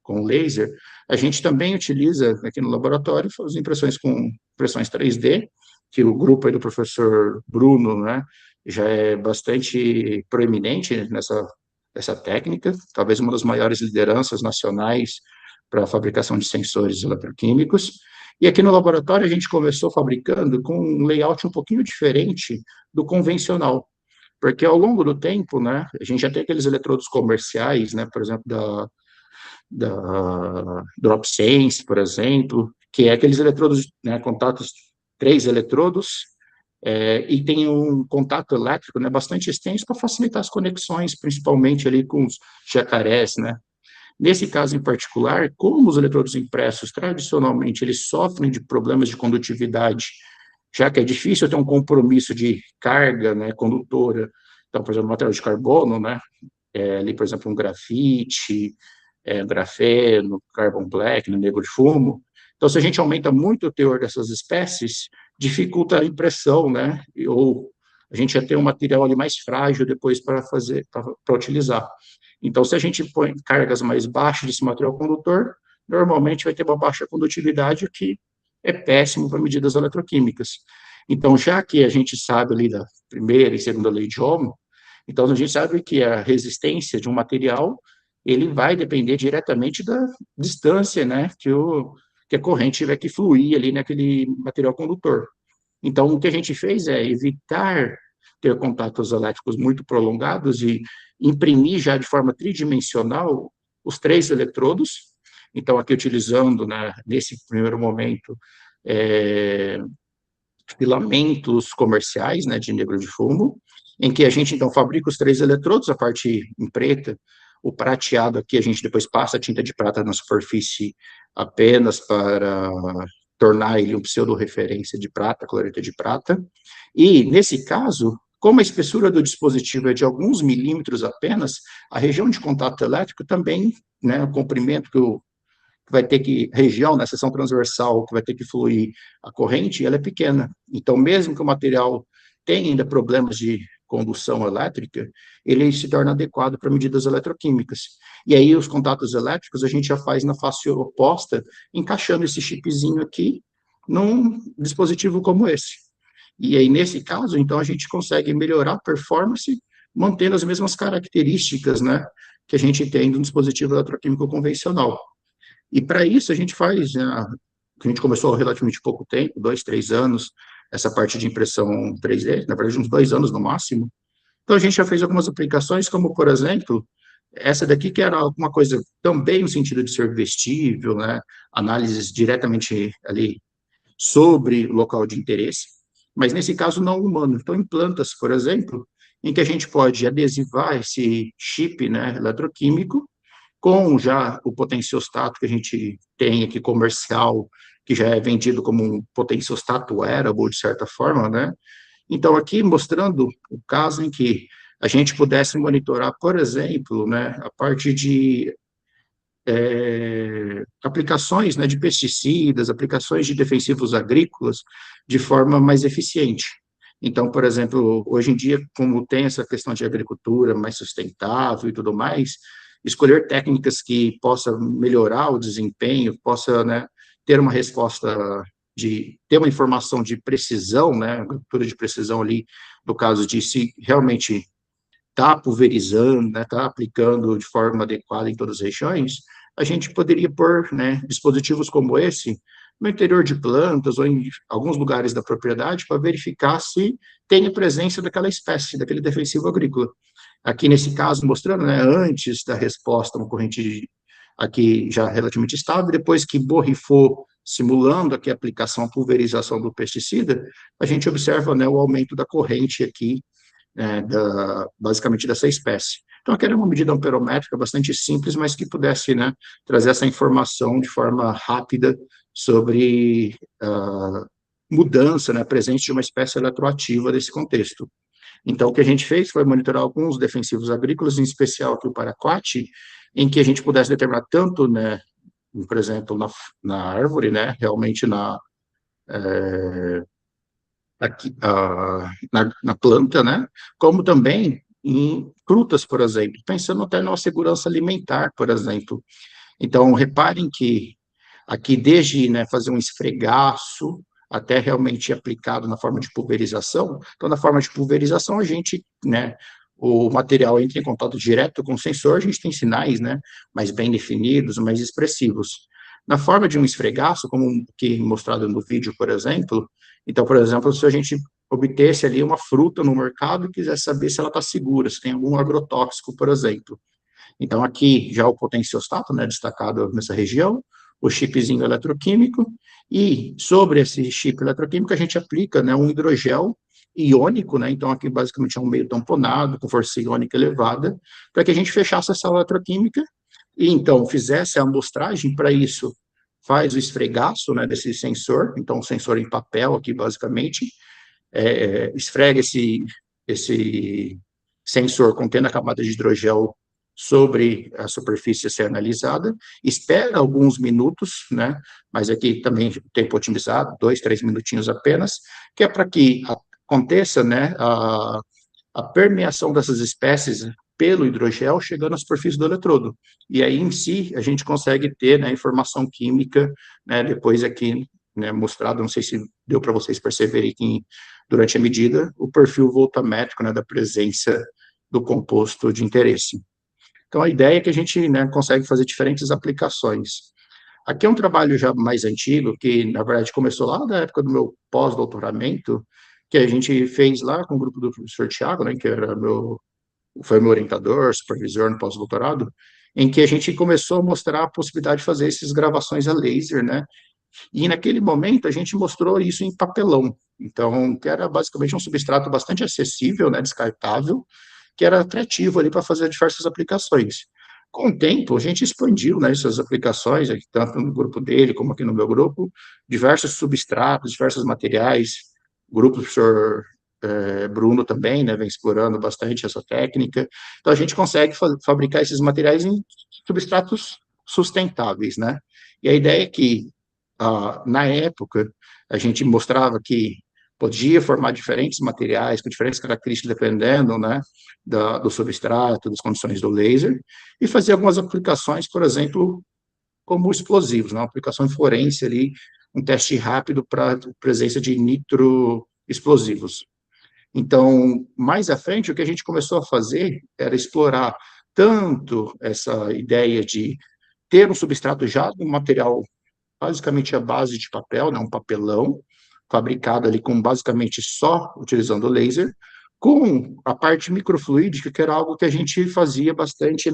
com laser, a gente também utiliza aqui no laboratório as impressões com impressões 3D, que o grupo aí do professor Bruno, né, já é bastante proeminente nessa técnica, talvez uma das maiores lideranças nacionais para a fabricação de sensores eletroquímicos. E aqui no laboratório a gente começou fabricando com um layout um pouquinho diferente do convencional, porque ao longo do tempo, né, a gente já tem aqueles eletrodos comerciais, né, por exemplo, da DropSense, por exemplo, que é aqueles eletrodos, né, contatos, 3 eletrodos, e tem um contato elétrico, né, bastante extenso para facilitar as conexões, principalmente ali com os jacarés, né. Nesse caso em particular, como os eletrodos impressos, tradicionalmente, eles sofrem de problemas de condutividade, já que é difícil ter um compromisso de carga, né, condutora, então, por exemplo, material de carbono, né, ali, por exemplo, um grafite, grafeno, carbon black, né, negro de fumo. Então, se a gente aumenta muito o teor dessas espécies, dificulta a impressão, né? Ou a gente já tem um material ali mais frágil depois para fazer, para utilizar. Então, se a gente põe cargas mais baixas desse material condutor, normalmente vai ter uma baixa condutividade, o que é péssimo para medidas eletroquímicas. Então, já que a gente sabe ali da primeira e segunda lei de Ohm, então a gente sabe que a resistência de um material ele vai depender diretamente da distância, né, que a corrente tiver que fluir ali naquele material condutor. Então, o que a gente fez é evitar ter contatos elétricos muito prolongados e imprimir já de forma tridimensional os 3 eletrodos. Então, aqui utilizando, né, nesse primeiro momento, é, filamentos comerciais, né, de negro de fumo, em que a gente, então, fabrica os 3 eletrodos, a parte em preta, o prateado aqui, a gente depois passa a tinta de prata na superfície apenas para tornar ele um pseudo-referência de prata, cloreto de prata, e, nesse caso, como a espessura do dispositivo é de alguns milímetros apenas, a região de contato elétrico também, né, o comprimento que vai ter que, região, na seção transversal, que vai ter que fluir a corrente, ela é pequena. Então, mesmo que o material tenha ainda problemas de condução elétrica, ele se torna adequado para medidas eletroquímicas. E aí, os contatos elétricos, a gente já faz na face oposta, encaixando esse chipzinho aqui num dispositivo como esse. E aí, nesse caso, então, a gente consegue melhorar a performance, mantendo as mesmas características, né, que a gente tem do dispositivo eletroquímico convencional. E para isso a gente faz, né, a gente começou há relativamente pouco tempo, 2, 3 anos, essa parte de impressão 3D, na verdade uns 2 anos no máximo. Então a gente já fez algumas aplicações, como por exemplo, essa daqui que era alguma coisa também no sentido de ser vestível, né, análises diretamente ali sobre o local de interesse, mas nesse caso não humano. Então em plantas, por exemplo, em que a gente pode adesivar esse chip, né, eletroquímico com já o potenciostato que a gente tem aqui comercial, que já é vendido como um potenciostato wearable, de certa forma, né? Então, aqui mostrando o caso em que a gente pudesse monitorar, por exemplo, né, a parte de aplicações, né, de pesticidas, aplicações de defensivos agrícolas de forma mais eficiente. Então, por exemplo, hoje em dia, como tem essa questão de agricultura mais sustentável e tudo mais, escolher técnicas que possam melhorar o desempenho, possa, né, ter uma resposta ter uma informação de precisão, né, agricultura de precisão ali, no caso de se realmente está pulverizando, né, está aplicando de forma adequada em todas as regiões, a gente poderia pôr, né, dispositivos como esse no interior de plantas ou em alguns lugares da propriedade para verificar se tem a presença daquela espécie, daquele defensivo agrícola. Aqui nesse caso, mostrando, né, antes da resposta, uma corrente aqui já relativamente estável, depois que borrifou, simulando aqui a aplicação, a pulverização do pesticida, a gente observa, né, o aumento da corrente aqui, basicamente dessa espécie. Então, aqui era uma medida amperométrica bastante simples, mas que pudesse, né, trazer essa informação de forma rápida sobre a mudança, né, presente de uma espécie eletroativa desse contexto. Então, o que a gente fez foi monitorar alguns defensivos agrícolas, em especial aqui o paraquat, em que a gente pudesse determinar tanto, né, por exemplo, na árvore, né, realmente aqui, na planta, né, como também em frutas, por exemplo, pensando até na segurança alimentar, por exemplo. Então, reparem que aqui, desde, né, fazer um esfregaço, até realmente aplicado na forma de pulverização. Então, na forma de pulverização, a gente, né, o material entra em contato direto com o sensor, a gente tem sinais, né, mais bem definidos, mais expressivos. Na forma de um esfregaço, como que mostrado no vídeo, por exemplo, então, por exemplo, se a gente obtesse ali uma fruta no mercado e quisesse saber se ela está segura, se tem algum agrotóxico, por exemplo. Então, aqui já o potenciostato, né, destacado nessa região, o chipzinho eletroquímico, e sobre esse chip eletroquímico a gente aplica, né, um hidrogel iônico, né, então aqui basicamente é um meio tamponado, com força iônica elevada, para que a gente fechasse essa eletroquímica e então fizesse a amostragem. Para isso, faz o esfregaço, né, desse sensor, então um sensor em papel aqui basicamente, esfrega esse sensor contendo a camada de hidrogel sobre a superfície a ser analisada, espera alguns minutos, né, mas aqui também tempo otimizado, 2, 3 minutinhos apenas, que é para que aconteça, né, a permeação dessas espécies pelo hidrogel chegando à superfície do eletrodo. E aí, em si, a gente consegue ter, né, informação química, né, depois aqui, né, mostrado, não sei se deu para vocês perceberem que durante a medida, o perfil voltamétrico, né, da presença do composto de interesse. Então, a ideia é que a gente, né, consegue fazer diferentes aplicações. Aqui é um trabalho já mais antigo, que, na verdade, começou lá da época do meu pós-doutoramento, que a gente fez lá com o grupo do professor Tiago, né, que foi meu orientador, supervisor no pós-doutorado, em que a gente começou a mostrar a possibilidade de fazer essas gravações a laser, né? E naquele momento a gente mostrou isso em papelão. Então, que era basicamente um substrato bastante acessível, né, descartável, que era atrativo ali para fazer diversas aplicações. Com o tempo, a gente expandiu, né, essas aplicações, tanto no grupo dele como aqui no meu grupo, diversos substratos, diversos materiais. O grupo do professor Bruno também, né, vem explorando bastante essa técnica. Então, a gente consegue fabricar esses materiais em substratos sustentáveis, né? E a ideia é que, na época, a gente mostrava que podia formar diferentes materiais com diferentes características dependendo, né, do substrato, das condições do laser, e fazer algumas aplicações, por exemplo, como explosivos, né, uma aplicação forense ali, um teste rápido para presença de nitroexplosivos. Então, mais à frente, o que a gente começou a fazer era explorar tanto essa ideia de ter um substrato já de um material basicamente à base de papel, né, um papelão, fabricado ali com basicamente só utilizando laser, com a parte microfluídica, que era algo que a gente fazia bastante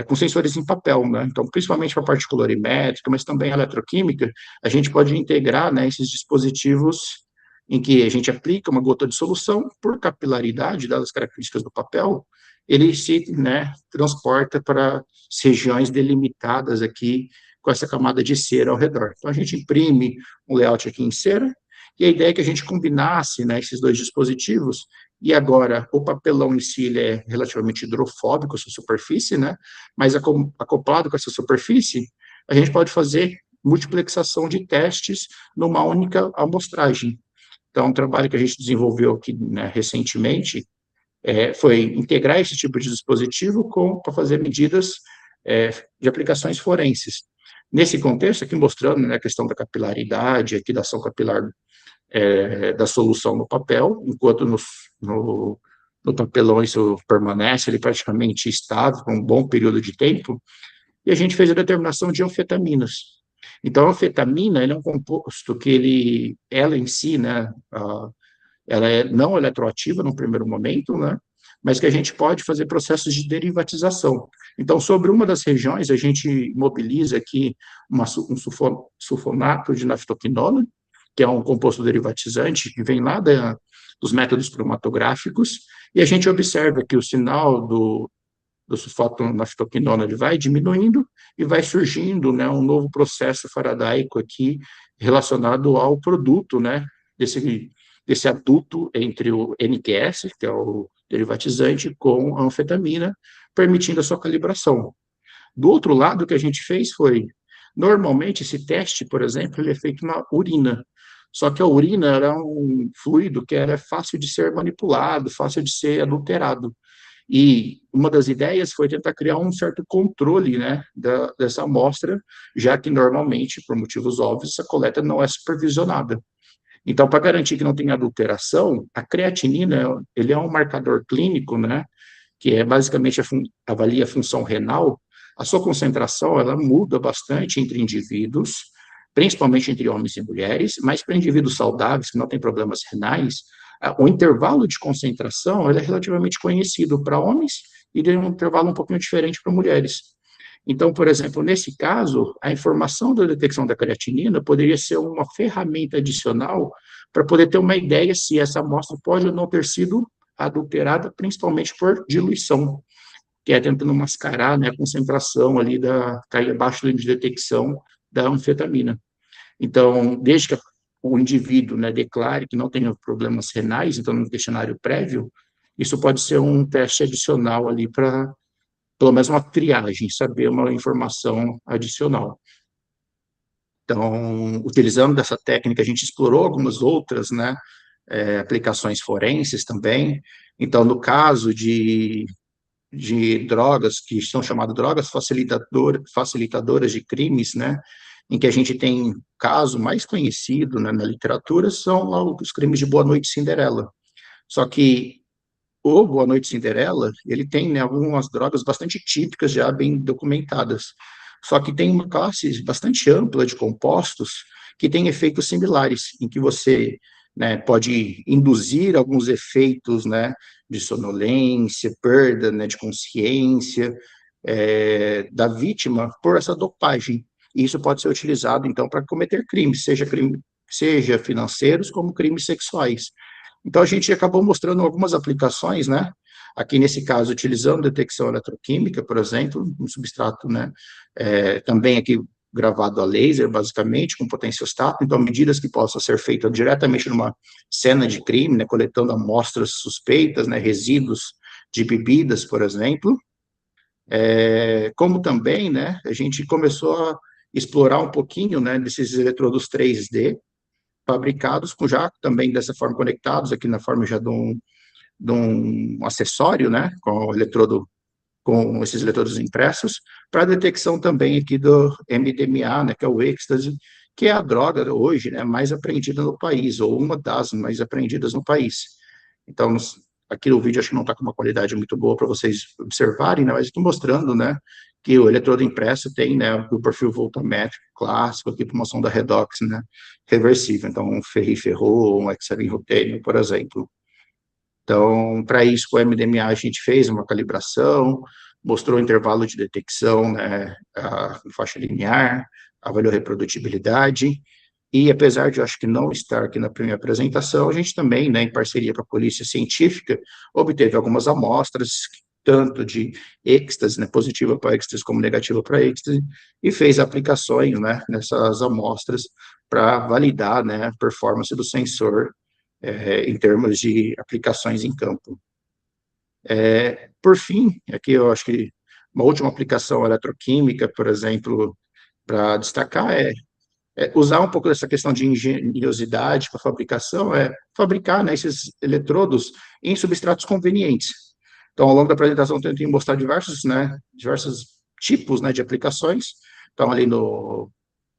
com sensores em papel, né? Então, principalmente para a parte colorimétrica, mas também eletroquímica, a gente pode integrar, né, esses dispositivos em que a gente aplica uma gota de solução, por capilaridade, dadas as características do papel, ele se, né, transporta para regiões delimitadas aqui com essa camada de cera ao redor. Então, a gente imprime um layout aqui em cera, e a ideia é que a gente combinasse, né, esses dois dispositivos, e agora o papelão em si ele é relativamente hidrofóbico, sua superfície, né, mas acoplado com essa superfície, a gente pode fazer multiplexação de testes numa única amostragem. Então, um trabalho que a gente desenvolveu aqui, né, recentemente foi integrar esse tipo de dispositivo para fazer medidas de aplicações forenses. Nesse contexto, aqui mostrando, né, a questão da capilaridade, aqui da ação capilar da solução no papel, enquanto no papelão isso permanece ele praticamente estável por um bom período de tempo, e a gente fez a determinação de anfetaminas. Então, a anfetamina ele é um composto que ela em si, né, ela é não eletroativa no primeiro momento, né, mas que a gente pode fazer processos de derivatização. Então, sobre uma das regiões, a gente mobiliza aqui um sulfonato de naftoquinona, que é um composto derivatizante que vem lá dos métodos cromatográficos, e a gente observa que o sinal do sulfato naftoquinona ele vai diminuindo e vai surgindo, né, um novo processo faradaico aqui relacionado ao produto, né, desse adulto entre o NQS, que é o derivatizante, com a anfetamina, permitindo a sua calibração. Do outro lado, o que a gente fez foi, normalmente, esse teste, por exemplo, ele é feito na urina, só que a urina era um fluido que era fácil de ser manipulado, fácil de ser adulterado. E uma das ideias foi tentar criar um certo controle, né, dessa amostra, já que normalmente, por motivos óbvios, essa coleta não é supervisionada. Então, para garantir que não tenha adulteração, a creatinina, ele é um marcador clínico, né, que é basicamente avalia a função renal. A sua concentração, ela muda bastante entre indivíduos, principalmente entre homens e mulheres, mas para indivíduos saudáveis, que não têm problemas renais, o intervalo de concentração, ele é relativamente conhecido para homens e tem um intervalo um pouquinho diferente para mulheres. Então, por exemplo, nesse caso, a informação da detecção da creatinina poderia ser uma ferramenta adicional para poder ter uma ideia se essa amostra pode ou não ter sido adulterada, principalmente por diluição, que é tentando mascarar, né, a concentração ali cair abaixo do índice de detecção da anfetamina. Então, desde que o indivíduo, né, declare que não tem problemas renais, então no questionário prévio, isso pode ser um teste adicional ali para, pelo menos uma triagem, saber uma informação adicional. Então, utilizando dessa técnica, a gente explorou algumas outras, né, aplicações forenses também. Então, no caso de drogas, que são chamadas drogas facilitadoras de crimes, né, em que a gente tem caso mais conhecido, né, na literatura, são lá os crimes de Boa Noite Cinderela. Só que o Boa Noite Cinderela, ele tem, né, algumas drogas bastante típicas, já bem documentadas. Só que tem uma classe bastante ampla de compostos que têm efeitos similares, em que você, né, pode induzir alguns efeitos, né, de sonolência, perda, né, de consciência, da vítima por essa dopagem. E isso pode ser utilizado, então, para cometer crimes, seja financeiros como crimes sexuais. Então, a gente acabou mostrando algumas aplicações, né? Aqui, nesse caso, utilizando detecção eletroquímica, por exemplo, um substrato, né? Também aqui gravado a laser, basicamente, com potenciostato, então, medidas que possam ser feitas diretamente numa cena de crime, né? Coletando amostras suspeitas, né? Resíduos de bebidas, por exemplo. Como também, né? A gente começou a explorar um pouquinho, né? Desses eletrodos 3D, fabricados com já também dessa forma conectados aqui na forma já de um acessório, né, com o eletrodo, com esses eletrodos impressos, para detecção também aqui do MDMA, né, que é o êxtase, que é a droga hoje, né, mais apreendida no país, ou uma das mais apreendidas no país. Então, aqui no vídeo acho que não está com uma qualidade muito boa para vocês observarem, né, mas estou mostrando, né, que o eletrodo impresso tem, né, o perfil voltamétrico clássico aqui para uma sonda redox, né, reversível. Então, um ferriferro, um hexavinrotênio, por exemplo. Então, para isso, com o MDMA, a gente fez uma calibração, mostrou o intervalo de detecção, né, a faixa linear, avaliou a reprodutibilidade, e apesar de eu acho que não estar aqui na primeira apresentação, a gente também, né, em parceria com a Polícia Científica, obteve algumas amostras, tanto de êxtase, né, positiva para êxtase como negativa para êxtase, e fez aplicações, né, nessas amostras para validar, né, a performance do sensor em termos de aplicações em campo. Por fim, aqui eu acho que uma última aplicação eletroquímica, por exemplo, para destacar usar um pouco dessa questão de engenhosidade para fabricação, fabricar, né, esses eletrodos em substratos convenientes. Então, ao longo da apresentação, eu tentei mostrar diversos tipos, né, de aplicações. Então, ali no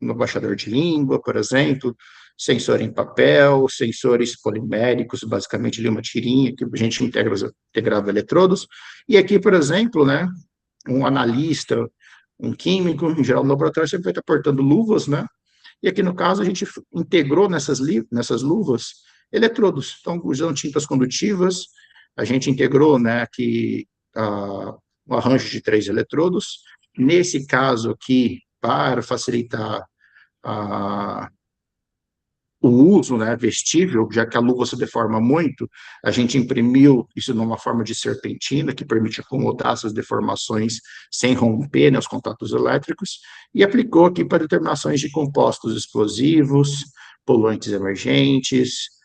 baixador de língua, por exemplo, sensor em papel, sensores poliméricos, basicamente ali uma tirinha que a gente integrava eletrodos. E aqui, por exemplo, né, um analista, um químico, em geral no laboratório, sempre vai estar portando luvas, né? E aqui no caso a gente integrou nessas luvas eletrodos. Então, usando tintas condutivas, a gente integrou, né, aqui um arranjo de 3 eletrodos. Nesse caso aqui, para facilitar a, o uso, né, vestível, já que a luva se deforma muito, a gente imprimiu isso numa forma de serpentina, que permite acomodar essas deformações sem romper, né, os contatos elétricos, e aplicou aqui para determinações de compostos explosivos, poluentes emergentes,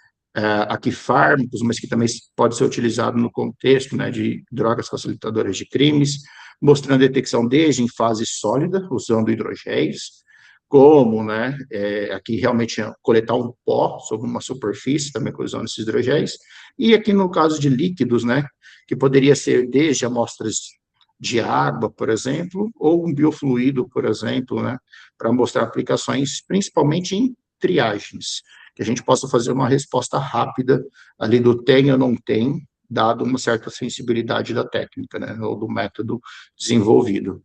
aqui fármacos, mas que também pode ser utilizado no contexto, né, de drogas facilitadoras de crimes, mostrando detecção desde em fase sólida, usando hidrogéis, como, né, aqui realmente coletar um pó sobre uma superfície, também usando esses hidrogéis, e aqui no caso de líquidos, né, que poderia ser desde amostras de água, por exemplo, ou um biofluido, por exemplo, né, para mostrar aplicações, principalmente em triagens, que a gente possa fazer uma resposta rápida ali do tem ou não tem, dado uma certa sensibilidade da técnica, né, ou do método desenvolvido.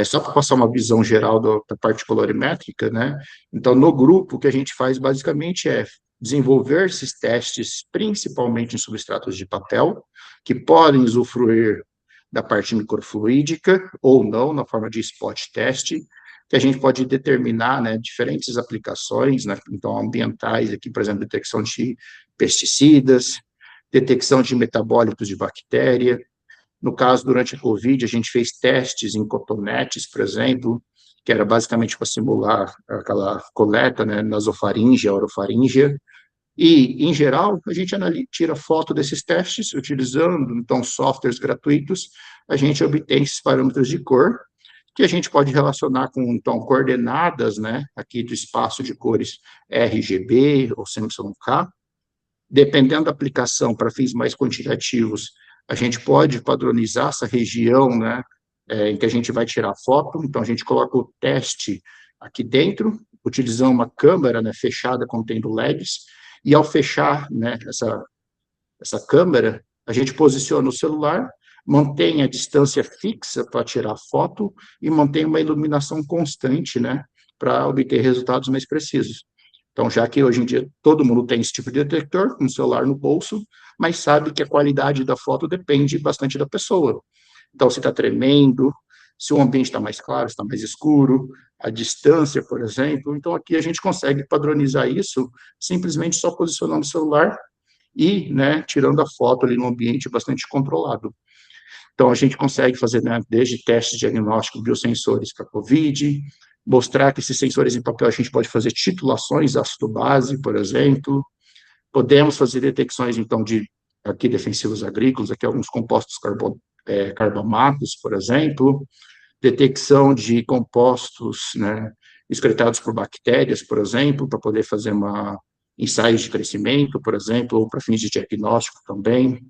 Só para passar uma visão geral da parte colorimétrica, né? Então, no grupo, o que a gente faz basicamente é desenvolver esses testes, principalmente em substratos de papel, que podem usufruir da parte microfluídica ou não, na forma de spot teste, que a gente pode determinar, né, diferentes aplicações, né, então ambientais, aqui, por exemplo, detecção de pesticidas, detecção de metabólitos de bactéria. No caso, durante a Covid, a gente fez testes em cotonetes, por exemplo, que era basicamente para simular aquela coleta, né, nasofaríngea, orofaríngea, e, em geral, a gente tira foto desses testes, utilizando, então, softwares gratuitos, a gente obtém esses parâmetros de cor, que a gente pode relacionar com, então, coordenadas, né, aqui do espaço de cores RGB ou CMYK. Dependendo da aplicação para fins mais quantitativos, a gente pode padronizar essa região, né, em que a gente vai tirar foto. Então, a gente coloca o teste aqui dentro, utilizando uma câmera, né, fechada contendo LEDs, e ao fechar, né, essa câmera, a gente posiciona o celular, mantém a distância fixa para tirar foto e mantém uma iluminação constante, né, para obter resultados mais precisos. Então, já que hoje em dia todo mundo tem esse tipo de detector, um celular no bolso, mas sabe que a qualidade da foto depende bastante da pessoa. Então, se está tremendo, se o ambiente está mais claro, está mais escuro, a distância, por exemplo. Então, aqui a gente consegue padronizar isso simplesmente só posicionando o celular e, né, tirando a foto ali num ambiente bastante controlado. Então, a gente consegue fazer, né, desde testes diagnósticos biosensores para COVID, mostrar que esses sensores em papel a gente pode fazer titulações ácido-base, por exemplo. Podemos fazer detecções, então, de aqui defensivos agrícolas, aqui alguns compostos carbamatos, por exemplo, detecção de compostos, né, excretados por bactérias, por exemplo, para poder fazer ensaios de crescimento, por exemplo, ou para fins de diagnóstico também,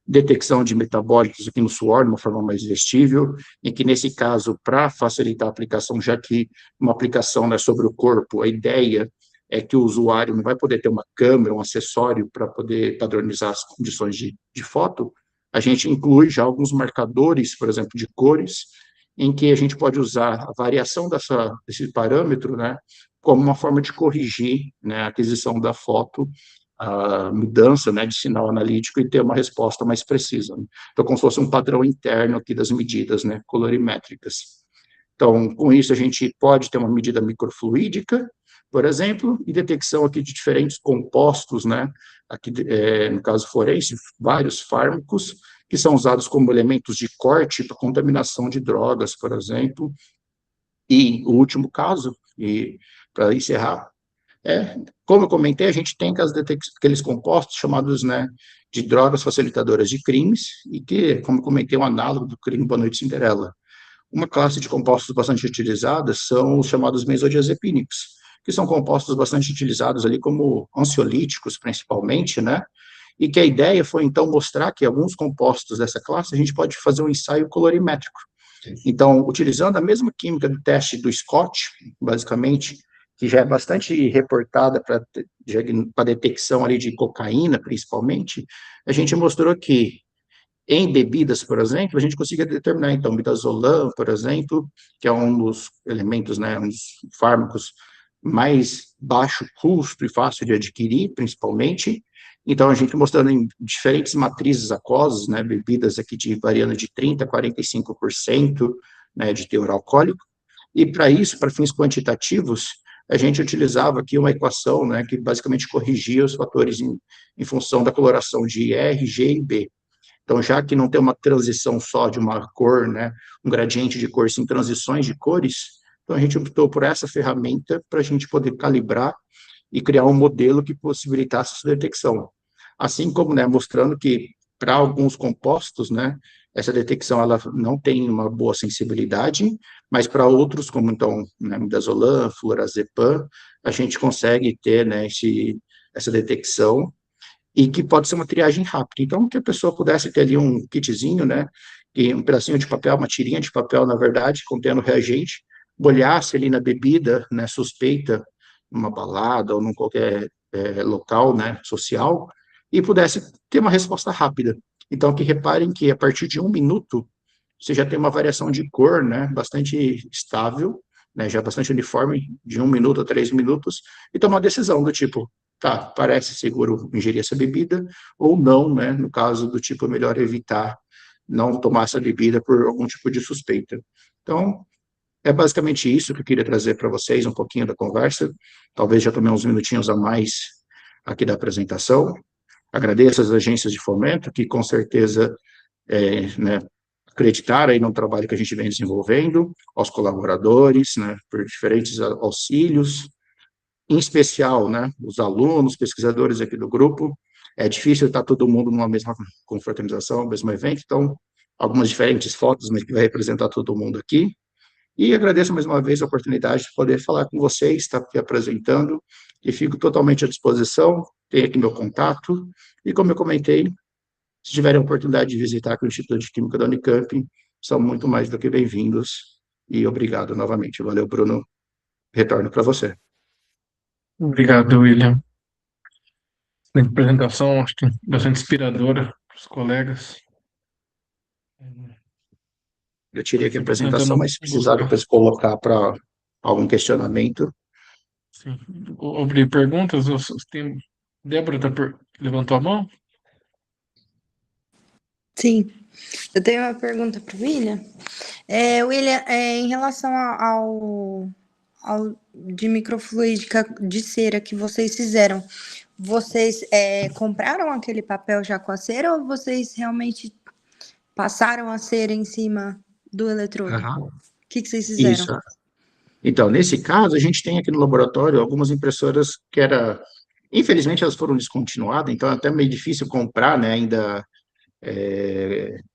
detecção de metabólitos aqui no suor, de uma forma mais vestível, em que, nesse caso, para facilitar a aplicação, já que uma aplicação, né, sobre o corpo, a ideia é que o usuário não vai poder ter uma câmera, um acessório para poder padronizar as condições de foto, a gente inclui já alguns marcadores, por exemplo, de cores, em que a gente pode usar a variação desse parâmetro, né, como uma forma de corrigir, né, a aquisição da foto, a mudança, né, de sinal analítico e ter uma resposta mais precisa, né? Então, como se fosse um padrão interno aqui das medidas, né, colorimétricas. Então, com isso, a gente pode ter uma medida microfluídica, por exemplo, e detecção aqui de diferentes compostos, né, aqui, no caso forense, vários fármacos, que são usados como elementos de corte para contaminação de drogas, por exemplo. E o último caso, e para encerrar, como eu comentei, a gente tem aqueles compostos chamados, né, de drogas facilitadoras de crimes, e que, como eu comentei, é um análogo do crime Boa Noite Cinderela. Uma classe de compostos bastante utilizadas são os chamados benzodiazepínicos, que são compostos bastante utilizados ali como ansiolíticos, principalmente, né? E que a ideia foi, então, mostrar que alguns compostos dessa classe a gente pode fazer um ensaio colorimétrico. Então, utilizando a mesma química do teste do Scott, basicamente, que já é bastante reportada para detecção ali de cocaína, principalmente, a gente mostrou que em bebidas, por exemplo, a gente conseguia determinar, então, midazolam, por exemplo, que é um dos elementos, né, um dos fármacos mais baixo custo e fácil de adquirir, principalmente. Então, a gente mostrando em diferentes matrizes aquosas, né, bebidas aqui variando de 30% a 45%, né, de teor alcoólico. E para isso, para fins quantitativos, a gente utilizava aqui uma equação, né, que basicamente corrigia os fatores em função da coloração de R, G e B. Então, já que não tem uma transição só de uma cor, né, um gradiente de cor, sim transições de cores, então a gente optou por essa ferramenta para a gente poder calibrar e criar um modelo que possibilitasse essa detecção. Assim como, né, mostrando que para alguns compostos, né, essa detecção ela não tem uma boa sensibilidade, mas para outros, como então, né, midazolam, flurazepam, a gente consegue ter, né, essa detecção e que pode ser uma triagem rápida. Então, que a pessoa pudesse ter ali um kitzinho, né, e um pedacinho de papel, uma tirinha de papel, na verdade, contendo reagente, molhasse ali na bebida, né, suspeita, numa balada ou num qualquer local, né, social, e pudesse ter uma resposta rápida. Então, que reparem que a partir de 1 minuto, você já tem uma variação de cor, né, bastante estável, né, já bastante uniforme, de 1 minuto a 3 minutos, e tomar uma decisão do tipo, tá, parece seguro ingerir essa bebida, ou não, né, no caso do tipo, é melhor evitar não tomar essa bebida por algum tipo de suspeita. Então, é basicamente isso que eu queria trazer para vocês, um pouquinho da conversa, talvez já tomei uns minutinhos a mais aqui da apresentação. Agradeço às agências de fomento, que com certeza né, acreditaram aí no trabalho que a gente vem desenvolvendo, aos colaboradores, né, por diferentes auxílios, em especial, né, os alunos, pesquisadores aqui do grupo. É difícil estar todo mundo numa mesma confraternização, no mesmo evento, então, algumas diferentes fotos, mas que vai representar todo mundo aqui. E agradeço mais uma vez a oportunidade de poder falar com vocês, estar aqui apresentando, e fico totalmente à disposição, tem aqui meu contato, e como eu comentei, se tiverem a oportunidade de visitar aqui o Instituto de Química da Unicamp, são muito mais do que bem-vindos. E obrigado novamente. Valeu, Bruno. Retorno para você. Obrigado, William. A apresentação, acho que bastante inspiradora para os colegas. Eu tirei aqui a Sempre apresentação, tentando mas se precisar buscar. depois colocar para algum questionamento. Sim. Abrir perguntas. Tem... Débora levantou a mão? Sim, eu tenho uma pergunta para o William. William, em relação ao de microfluídica de cera que vocês fizeram, vocês compraram aquele papel já com a cera ou vocês realmente passaram a cera em cima do eletrodo? Aham. O que vocês fizeram? Isso. Então, nesse caso, a gente tem aqui no laboratório algumas impressoras que infelizmente elas foram descontinuadas, então é até meio difícil comprar, né, ainda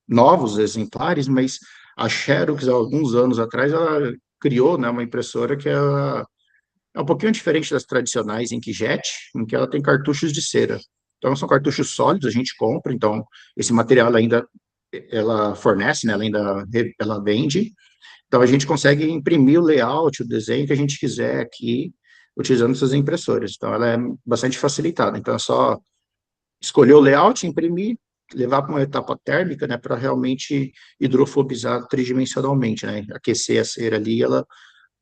novos exemplares, mas a Xerox, há alguns anos atrás, ela criou, né, uma impressora que é um pouquinho diferente das tradicionais inkjet, em que ela tem cartuchos de cera. Então, são cartuchos sólidos, a gente compra, então, esse material ela fornece, né, ela vende, então a gente consegue imprimir o layout, o desenho que a gente quiser aqui, utilizando essas impressoras. Então, ela é bastante facilitada, então é só escolher o layout, imprimir, levar para uma etapa térmica, né, para realmente hidrofobizar tridimensionalmente, né, aquecer a cera ali, ela,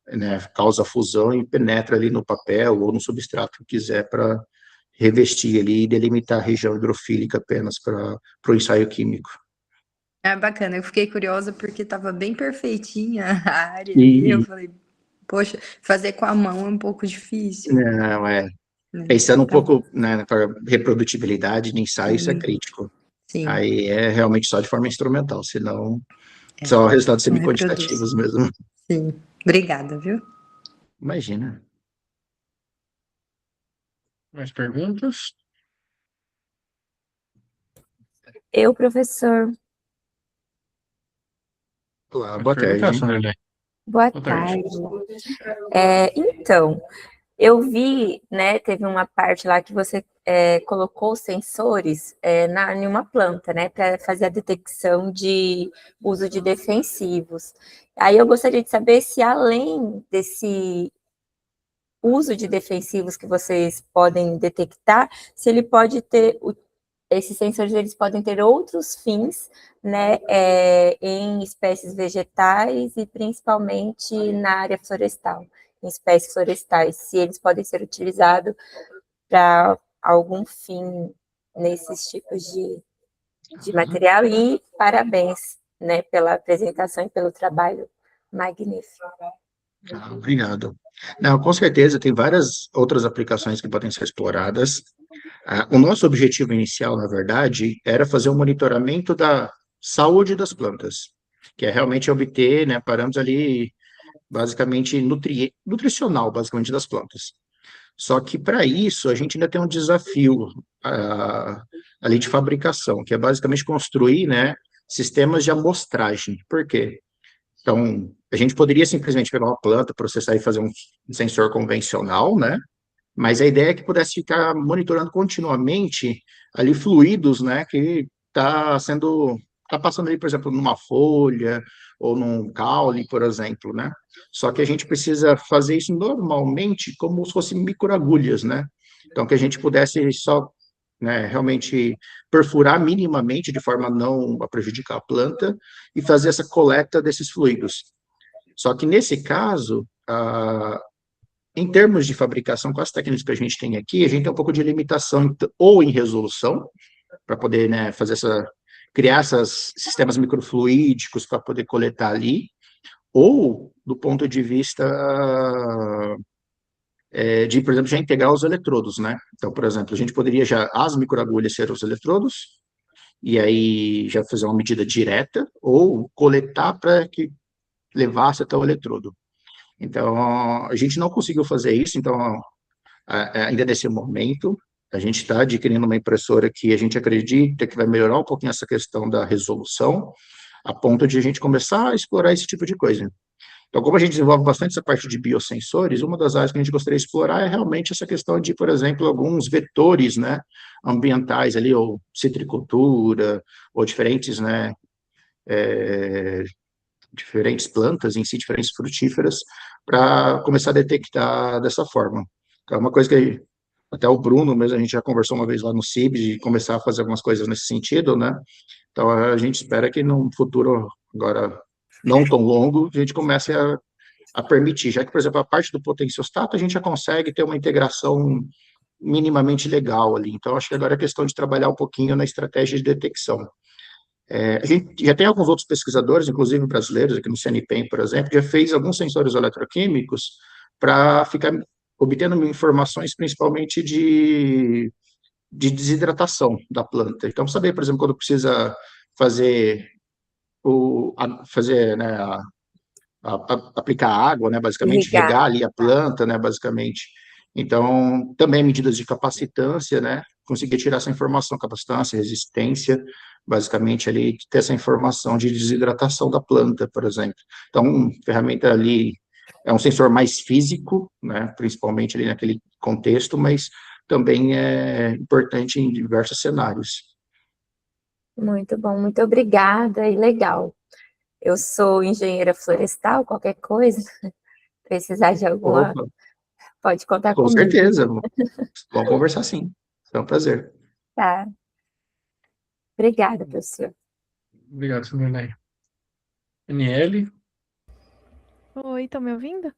né, causa fusão e penetra ali no papel ou no substrato que quiser para revestir ali e delimitar a região hidrofílica apenas para o ensaio químico. Bacana, eu fiquei curiosa porque estava bem perfeitinha a área ali, eu E, falei, poxa, fazer com a mão é um pouco difícil, não, né? pensando um Tá, pouco, né, para reprodutibilidade de ensaio, isso é sim, crítico. sim, Aí é realmente só de forma instrumental, senão só resultados não reproduz. semi-quantitativos mesmo. Sim, obrigada, viu? Imagina. Mais perguntas? Eu, professor, Olá, Pode boa perguntar, tarde. Sandra. boa Boa tarde. tarde. Então, eu vi, né, teve uma parte lá que você colocou sensores em uma planta, né, para fazer a detecção de uso de defensivos. Aí eu gostaria de saber se além desse uso de defensivos que vocês podem detectar, se ele pode ter esses sensores eles podem ter outros fins, né, em espécies vegetais e principalmente na área florestal, em espécies florestais, se eles podem ser utilizados para algum fim nesses tipos de material. E parabéns, né, pela apresentação e pelo trabalho magnífico. Obrigado. Não, com certeza, tem várias outras aplicações que podem ser exploradas. O nosso objetivo inicial, na verdade, era fazer um monitoramento da saúde das plantas, que é realmente obter, né, parâmetros ali, basicamente, nutricional, basicamente, das plantas. Só que, para isso, a gente ainda tem um desafio ali de fabricação, que é basicamente construir, né, sistemas de amostragem. Por quê? Então, a gente poderia simplesmente pegar uma planta, processar e fazer um sensor convencional, né? Mas a ideia é que pudesse ficar monitorando continuamente ali fluidos, né, que está passando ali, por exemplo, numa folha ou num caule, por exemplo, né? Só que a gente precisa fazer isso normalmente como se fossem microagulhas, né? Então, que a gente pudesse só, né, realmente perfurar minimamente, de forma a não a prejudicar a planta, e fazer essa coleta desses fluidos. Só que nesse caso, em termos de fabricação, com as técnicas que a gente tem aqui, a gente tem um pouco de limitação, ou em resolução, para poder, né, criar esses sistemas microfluídicos para poder coletar ali, ou do ponto de vista de, por exemplo, já integrar os eletrodos, né? Então, por exemplo, a gente poderia já, as microagulhas ser os eletrodos, e aí já fazer uma medida direta, ou coletar para que levasse até o eletrodo. Então, a gente não conseguiu fazer isso, então, ainda nesse momento, a gente está adquirindo uma impressora que a gente acredita que vai melhorar um pouquinho essa questão da resolução, a ponto de a gente começar a explorar esse tipo de coisa. Então, como a gente desenvolve bastante essa parte de biosensores, uma das áreas que a gente gostaria de explorar é realmente essa questão de, por exemplo, alguns vetores, né, ambientais ali, ou citricultura, ou diferentes, né, diferentes plantas em si, diferentes frutíferas, para começar a detectar dessa forma. Então, é uma coisa que até o Bruno mesmo, a gente já conversou uma vez lá no CIB, de começar a fazer algumas coisas nesse sentido, né? Então, a gente espera que num futuro, agora, não tão longo, a gente comece a permitir, já que, por exemplo, a parte do potenciostato, a gente já consegue ter uma integração minimamente legal ali. Então, acho que agora é questão de trabalhar um pouquinho na estratégia de detecção. A gente já tem alguns outros pesquisadores, inclusive brasileiros, aqui no CNPEM, por exemplo, já fez alguns sensores eletroquímicos para ficar obtendo informações principalmente de desidratação da planta. Então, saber, por exemplo, quando precisa fazer fazer, né, aplicar água, né, basicamente, Irrigar. regar ali a planta, né, basicamente. Então, também medidas de capacitância, né, conseguir tirar essa informação, capacitância, resistência, basicamente ali, ter essa informação de desidratação da planta, por exemplo. Então, ferramenta ali, é um sensor mais físico, né, principalmente ali naquele contexto, mas também é importante em diversos cenários. Muito bom, muito obrigada e legal. Eu sou engenheira florestal, qualquer coisa, precisar de alguma, Opa, pode contar com comigo. certeza, vamos conversar sim, é um prazer. Tá, obrigada, professor. Obrigado, Sandrine. NL? Oi, estão me ouvindo?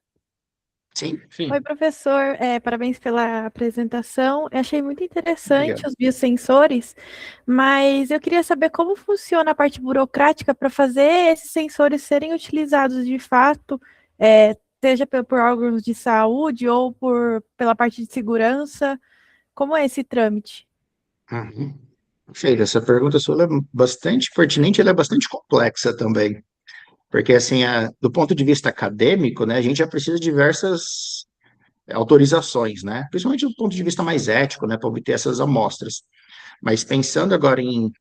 Sim, Oi, Sim, professor. Parabéns pela apresentação. Eu achei muito interessante obrigado. os biosensores, mas eu queria saber como funciona a parte burocrática para fazer esses sensores serem utilizados de fato, seja por órgãos de saúde ou pela parte de segurança. Como é esse trâmite? Uhum. Sheila, essa pergunta sua ela é bastante pertinente, ela é bastante complexa também, porque assim, do ponto de vista acadêmico, né, a gente já precisa de diversas autorizações, né, principalmente do ponto de vista mais ético, né, para obter essas amostras. Mas pensando agora em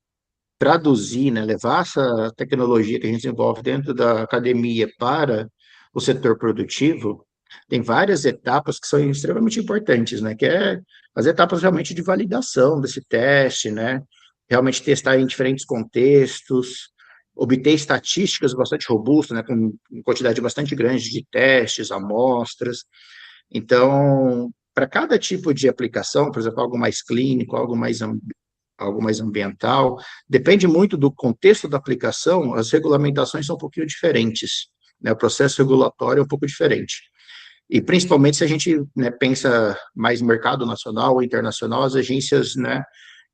traduzir, né, levar essa tecnologia que a gente desenvolve dentro da academia para o setor produtivo, tem várias etapas que são extremamente importantes, né, que é as etapas realmente de validação desse teste, né, realmente testar em diferentes contextos, obter estatísticas bastante robustas, né, com quantidade bastante grande de testes, amostras. Então, para cada tipo de aplicação, por exemplo, algo mais clínico, algo mais ambiental, depende muito do contexto da aplicação, as regulamentações são um pouquinho diferentes, né? O processo regulatório é um pouco diferente. E principalmente se a gente, né, pensa mais no mercado nacional ou internacional, as agências, né,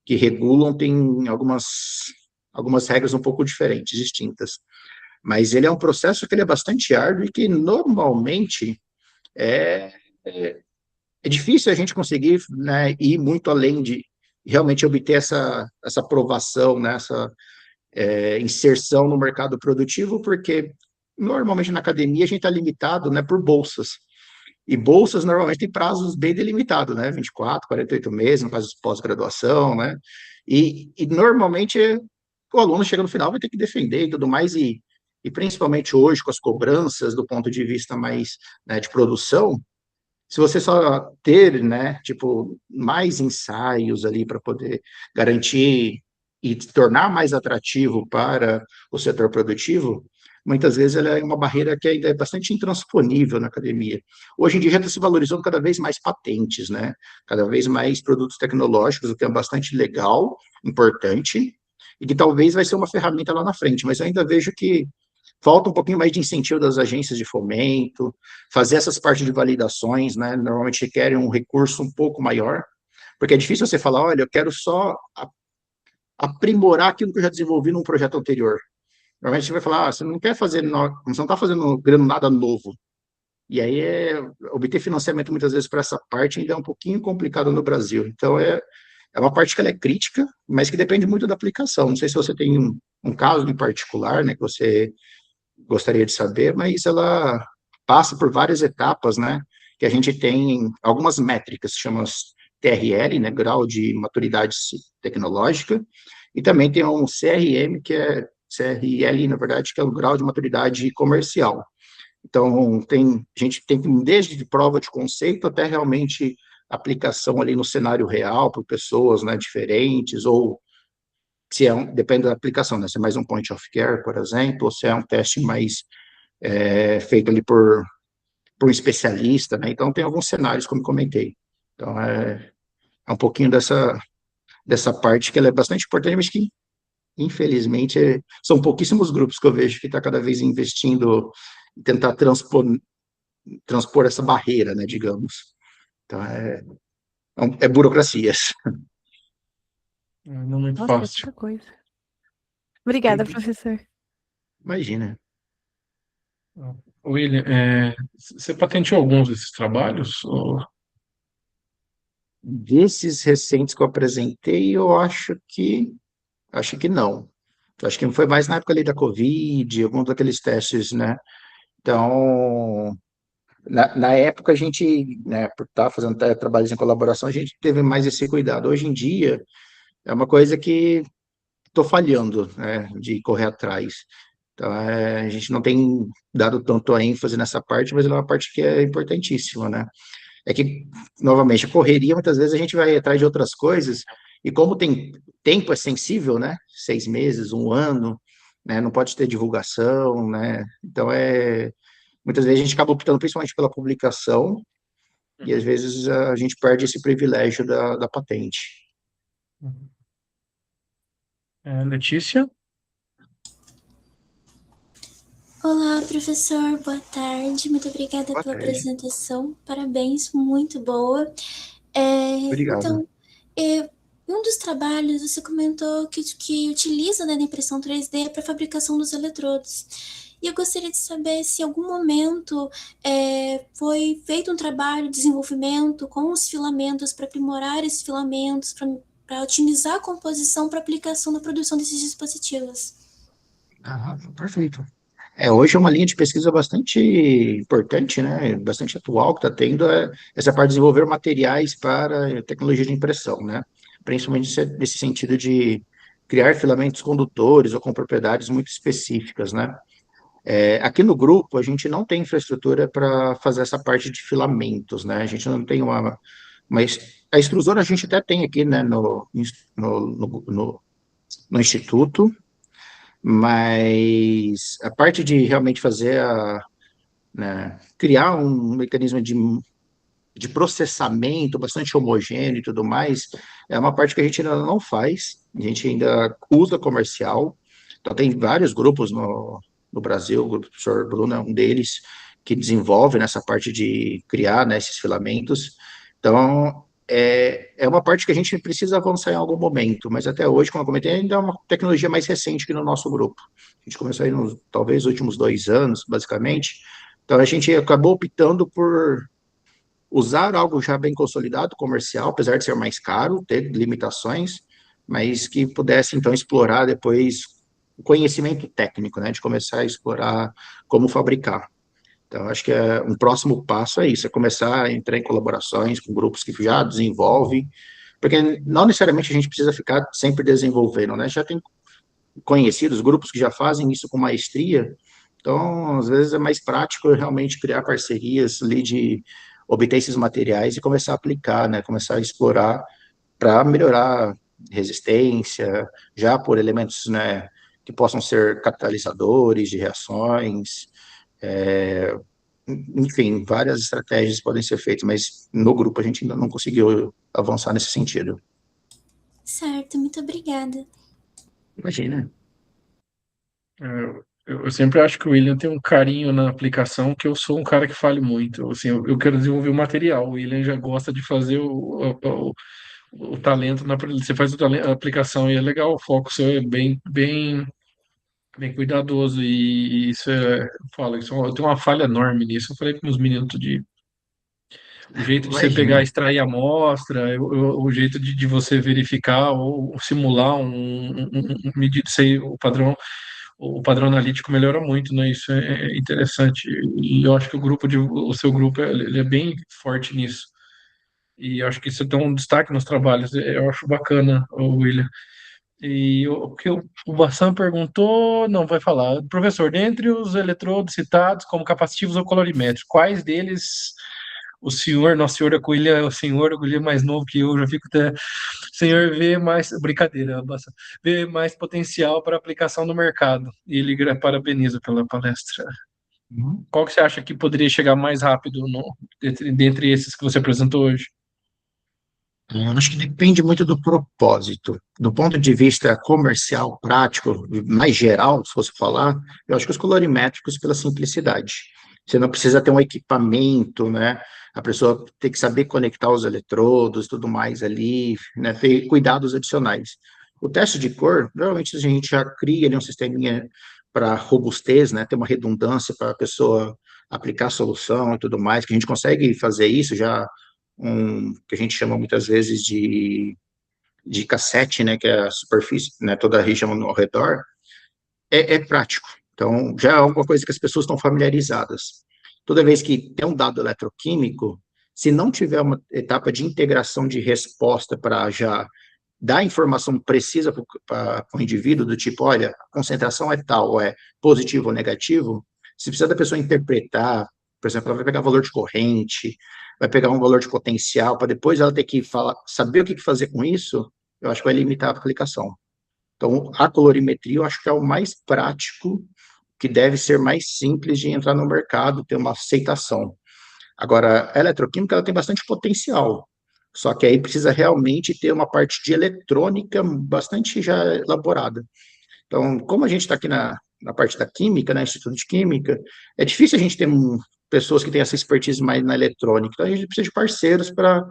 que regulam têm algumas regras um pouco diferentes, distintas. Mas ele é um processo que ele é bastante árduo e que normalmente é, é difícil a gente conseguir, né, ir muito além de realmente obter essa aprovação, né, essa inserção no mercado produtivo, porque normalmente na academia a gente está limitado, né, por bolsas. E bolsas normalmente têm prazos bem delimitados, né, 24, 48 meses, no caso de pós-graduação, né, e normalmente o aluno chega no final vai ter que defender e tudo mais, e principalmente hoje com as cobranças do ponto de vista mais, né, de produção, se você só ter, né, tipo, mais ensaios ali para poder garantir e tornar mais atrativo para o setor produtivo, muitas vezes ela é uma barreira que ainda é bastante intransponível na academia. Hoje em dia já está se valorizando cada vez mais patentes, né? Cada vez mais produtos tecnológicos, o que é bastante legal, importante, e que talvez vai ser uma ferramenta lá na frente, mas eu ainda vejo que falta um pouquinho mais de incentivo das agências de fomento, fazer essas partes de validações, né? Normalmente requerem um recurso um pouco maior, porque é difícil você falar, olha, eu quero só aprimorar aquilo que eu já desenvolvi num projeto anterior. Normalmente você vai falar, você não quer fazer, você não está fazendo criando nada novo. E aí obter financiamento muitas vezes para essa parte ainda é um pouquinho complicado no Brasil. Então é uma parte que ela é crítica, mas que depende muito da aplicação. Não sei se você tem um caso em particular, né, que você gostaria de saber, mas ela passa por várias etapas, né? Que a gente tem algumas métricas, chama TRL, né? Grau de maturidade tecnológica, e também tem um CRM, que é CRL, na verdade, que é o grau de maturidade comercial. Então, a gente tem desde prova de conceito até realmente aplicação ali no cenário real, por pessoas, né, diferentes, ou se depende da aplicação, né? Se é mais um point of care, por exemplo, ou se é um teste mais feito ali por um especialista, né? Então, tem alguns cenários, como comentei. Então, é um pouquinho dessa parte que ela é bastante importante, mas que, infelizmente, são pouquíssimos grupos que eu vejo que está cada vez investindo em tentar transpor essa barreira, né, digamos. Então, é burocracias. Não é muito Nossa, é fácil. muita coisa. Obrigada, professor. Imagina. William, você patenteou alguns desses trabalhos? Desses recentes que eu apresentei, eu acho que não. Eu acho que foi mais na época ali da Covid, alguns daqueles testes, né? Então, na época a gente, né, por estar fazendo trabalhos em colaboração, a gente teve mais esse cuidado. Hoje em dia, é uma coisa que estou falhando, né, de correr atrás. Então, a gente não tem dado tanto ênfase nessa parte, mas é uma parte que é importantíssima, né? É que, novamente, a correria, muitas vezes a gente vai atrás de outras coisas, e como tem tempo é sensível, né? 6 meses, um ano, né? Não pode ter divulgação, né? Então, muitas vezes a gente acaba optando principalmente pela publicação, e às vezes a gente perde esse privilégio da patente. Letícia? Olá, professor, boa tarde. Muito obrigada Boa pela tarde. apresentação. Parabéns, muito boa. Obrigado. Então, em um dos trabalhos você comentou que utiliza, né, a impressão 3D para a fabricação dos eletrodos. E eu gostaria de saber se em algum momento foi feito um trabalho de desenvolvimento com os filamentos para aprimorar esses filamentos, para otimizar a composição para aplicação na produção desses dispositivos. Perfeito. Hoje é uma linha de pesquisa bastante importante, né? Bastante atual que está tendo essa parte de desenvolver materiais para tecnologia de impressão, né? Principalmente nesse sentido de criar filamentos condutores ou com propriedades muito específicas, né? Aqui no grupo, a gente não tem infraestrutura para fazer essa parte de filamentos, né? A gente não tem a extrusora a gente até tem aqui, né, no instituto, mas a parte de realmente fazer né, criar um mecanismo de processamento bastante homogêneo e tudo mais, é uma parte que a gente ainda não faz, a gente ainda usa comercial. Então, tem vários grupos no Brasil, o grupo do professor Bruno é um deles, que desenvolve nessa parte de criar, né, esses filamentos. Então, é uma parte que a gente precisa avançar em algum momento, mas até hoje, como eu comentei, ainda é uma tecnologia mais recente que no nosso grupo. A gente começou aí nos, talvez, últimos 2 anos, basicamente. Então, a gente acabou optando por usar algo já bem consolidado, comercial, apesar de ser mais caro, ter limitações, mas que pudesse, então, explorar depois o conhecimento técnico, né, de começar a explorar como fabricar. Então, acho que um próximo passo é isso, é começar a entrar em colaborações com grupos que já desenvolvem, porque não necessariamente a gente precisa ficar sempre desenvolvendo, né, já tem conhecidos, grupos que já fazem isso com maestria, então, às vezes é mais prático realmente criar parcerias ali de obter esses materiais e começar a aplicar, né, começar a explorar para melhorar resistência, já por elementos, né, que possam ser catalisadores de reações, enfim, várias estratégias podem ser feitas, mas no grupo a gente ainda não conseguiu avançar nesse sentido. Certo, muito obrigada. Imagina. Eu sempre acho que o William tem um carinho na aplicação, que eu sou um cara que fale muito. Assim, eu quero desenvolver o material. O William já gosta de fazer o talento você faz a aplicação e é legal. O foco seu é bem cuidadoso e isso eu falo, eu tenho uma falha enorme nisso. Eu falei com os meninos outro dia. O jeito de você pegar, Imagina. extrair a amostra, o jeito de você verificar ou simular medir o padrão analítico melhora muito, né? Isso é interessante. E eu acho que o seu grupo, ele é bem forte nisso. E eu acho que isso dá um destaque nos trabalhos. Eu acho bacana, o William. E o que o Bassan perguntou, não vai falar. Professor, dentre os eletrodos citados como capacitivos ou colorimétricos, quais deles o senhor, nosso senhor da Coelha, o senhor, o William é mais novo que eu, já fico até. O senhor vê mais. Brincadeira, Bassan, vê mais potencial para aplicação no mercado. E ele parabeniza pela palestra. Uhum. Qual que você acha que poderia chegar mais rápido dentre esses que você apresentou hoje? Eu acho que depende muito do propósito. Do ponto de vista comercial, prático, mais geral, se fosse falar, eu acho que os colorimétricos pela simplicidade. Você não precisa ter um equipamento, né? A pessoa tem que saber conectar os eletrodos, tudo mais ali, né? Ter cuidados adicionais. O teste de cor, normalmente a gente já cria ali um sisteminha para robustez, né? Ter uma redundância para a pessoa aplicar a solução e tudo mais, que a gente consegue fazer isso já que a gente chama muitas vezes de cassete, né, que é a superfície, né, toda a região ao redor, é prático. Então, já é alguma coisa que as pessoas estão familiarizadas. Toda vez que tem um dado eletroquímico, se não tiver uma etapa de integração de resposta para já dar informação precisa para o indivíduo, do tipo, olha, a concentração é tal, ou é positivo ou negativo, se precisa da pessoa interpretar, por exemplo, ela vai pegar valor de corrente, vai pegar um valor de potencial, para depois ela ter que saber o que fazer com isso, eu acho que vai limitar a aplicação. Então, a colorimetria eu acho que é o mais prático, que deve ser mais simples de entrar no mercado, ter uma aceitação. Agora, a eletroquímica ela tem bastante potencial, só que aí precisa realmente ter uma parte de eletrônica bastante já elaborada. Então, como a gente está aqui na parte da química, né, Instituto de Química, é difícil a gente ter pessoas que têm essa expertise mais na eletrônica. Então, a gente precisa de parceiros para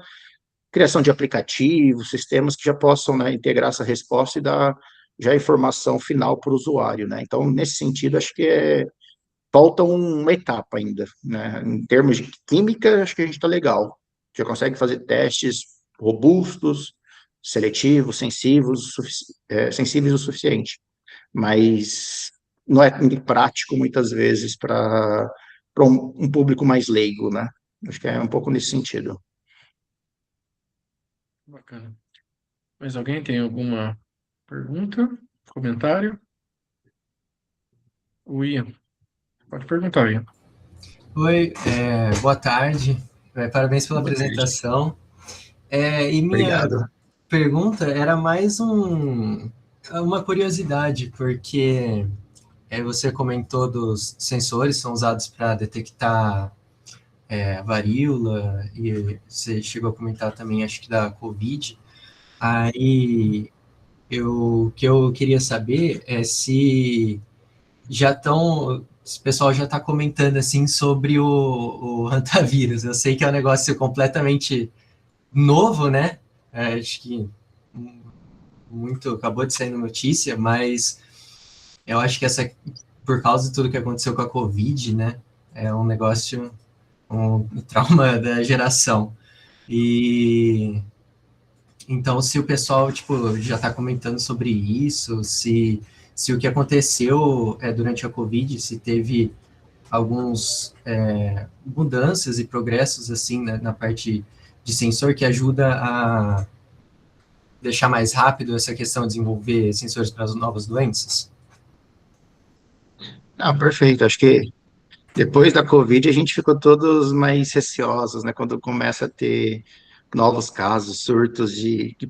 criação de aplicativos, sistemas que já possam, né, integrar essa resposta e dar já a informação final para o usuário, né? Então, nesse sentido, acho que falta uma etapa ainda, né? Em termos de química, acho que a gente está legal. Já consegue fazer testes robustos, seletivos, sensíveis o suficiente. Mas não é prático, muitas vezes, para um público mais leigo, né? Acho que é um pouco nesse sentido. Bacana. Mas alguém tem alguma pergunta? Comentário? O Ian. Pode perguntar, Ian. Oi, boa tarde. Parabéns pela Boa tarde. apresentação. E minha Obrigado. pergunta era mais uma curiosidade, porque você comentou dos sensores que são usados para detectar varíola, e você chegou a comentar também, acho que da Covid. Aí, o que eu queria saber é se o pessoal já está comentando assim sobre o hantavírus. Eu sei que é um negócio completamente novo, né? Acho que muito acabou de sair notícia, mas eu acho que por causa de tudo que aconteceu com a Covid, né? É um negócio, um trauma da geração. E então, se o pessoal já está comentando sobre isso, se o que aconteceu durante a Covid, se teve alguns mudanças e progressos assim na parte de sensor que ajuda a deixar mais rápido essa questão de desenvolver sensores para as novas doenças? Perfeito. Acho que Depois da Covid, a gente ficou todos mais receosos, né? Quando começa a ter novos casos, surtos de que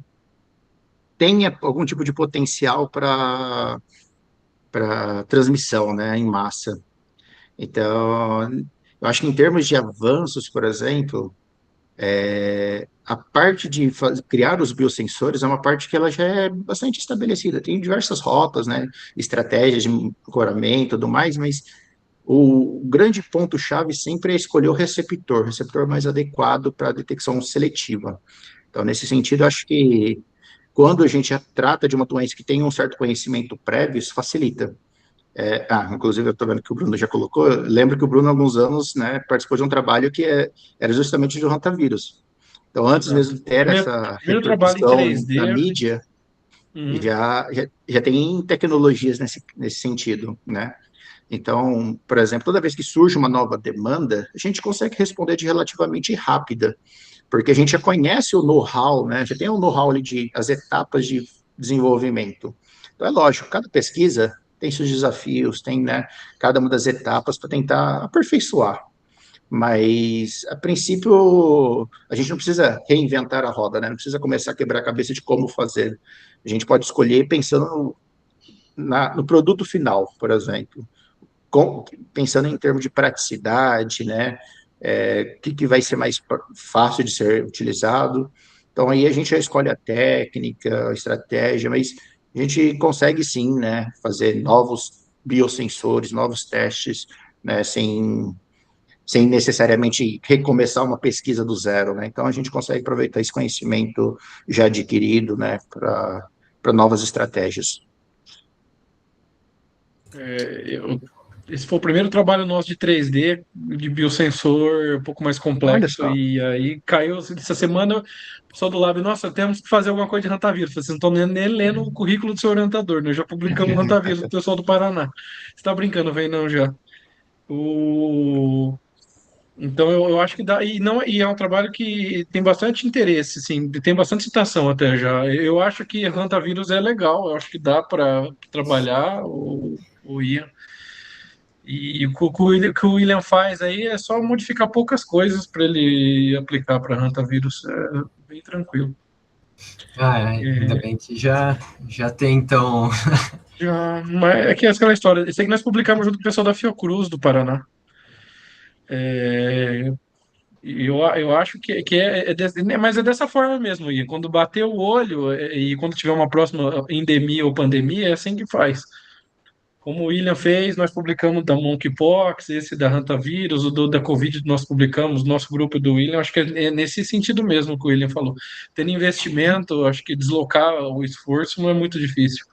tenha algum tipo de potencial para transmissão, né, em massa. Então, eu acho que em termos de avanços, por exemplo, a parte de criar os biosensores é uma parte que ela já é bastante estabelecida. Tem diversas rotas, né, estratégias de ancoramento e tudo mais, mas o grande ponto-chave sempre é escolher o receptor mais adequado para a detecção seletiva. Então, nesse sentido, eu acho que quando a gente já trata de uma doença que tem um certo conhecimento prévio, isso facilita. Inclusive, eu estou vendo que o Bruno já colocou. Eu lembro que o Bruno, há alguns anos, né, participou de um trabalho que era justamente do rotavírus. Então, antes mesmo Exato. de ter essa Primeiro trabalho em repercussão na 3D. mídia, Uhum. já tem tecnologias nesse sentido, né? Então, por exemplo, toda vez que surge uma nova demanda, a gente consegue responder de relativamente rápida, porque a gente já conhece o know-how, né? Já tem o know-how ali as etapas de desenvolvimento. Então, é lógico, cada pesquisa tem seus desafios, tem, né, cada uma das etapas para tentar aperfeiçoar. Mas, a princípio, a gente não precisa reinventar a roda, né? Não precisa começar a quebrar a cabeça de como fazer. A gente pode escolher pensando no produto final, por exemplo, pensando em termos de praticidade, né? O que vai ser mais fácil de ser utilizado. Então, aí a gente já escolhe a técnica, a estratégia, mas a gente consegue sim, né, fazer novos biosensores, novos testes, né, sem necessariamente recomeçar uma pesquisa do zero, né? Então, a gente consegue aproveitar esse conhecimento já adquirido, né, para novas estratégias. Esse foi o primeiro trabalho nosso de 3D, de biosensor, um pouco mais Olha complexo, só. e aí caiu essa semana, o pessoal do lab, nossa, temos que fazer alguma coisa de hantavirus. Vocês não estão nem lendo o currículo do seu orientador, nós já publicamos hantavirus do pessoal do Paraná. Você está brincando, vem não já. O... Então eu acho que dá, e não e é um trabalho que tem bastante interesse, assim, tem bastante citação até já. Eu acho que hantavirus é legal, eu acho que dá para trabalhar o Ian. E o que o William faz aí é só modificar poucas coisas para ele aplicar para hantavirus. É bem tranquilo. Ainda É, bem que já tem, então. mas é que é aquela história. Isso aí que nós publicamos junto com o pessoal da Fiocruz do Paraná. É, e eu acho que mas é dessa forma mesmo, Ian. Quando bater o olho e quando tiver uma próxima endemia ou pandemia, é assim que faz. Como o William fez, nós publicamos da Monkeypox, esse da Hantavirus, da Covid nós publicamos, nosso grupo do William, acho que é nesse sentido mesmo que o William falou. Tendo investimento, acho que deslocar o esforço não é muito difícil.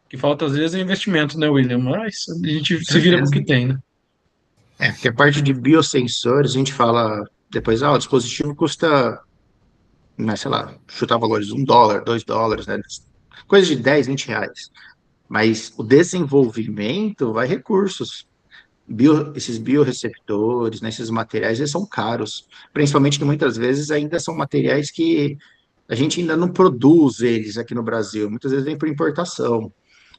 O que falta às vezes é investimento, né, William? Mas a gente se vira com o Certeza. que tem, né? Porque a parte de biosensores, a gente fala depois, o dispositivo custa, né, sei lá, chutar valores, $1, $2, né? Coisa de 10, R$ 20. Mas o desenvolvimento vai recursos. Esses bioreceptores, né, esses materiais, eles são caros. Principalmente que muitas vezes ainda são materiais que a gente ainda não produz eles aqui no Brasil. Muitas vezes vem por importação.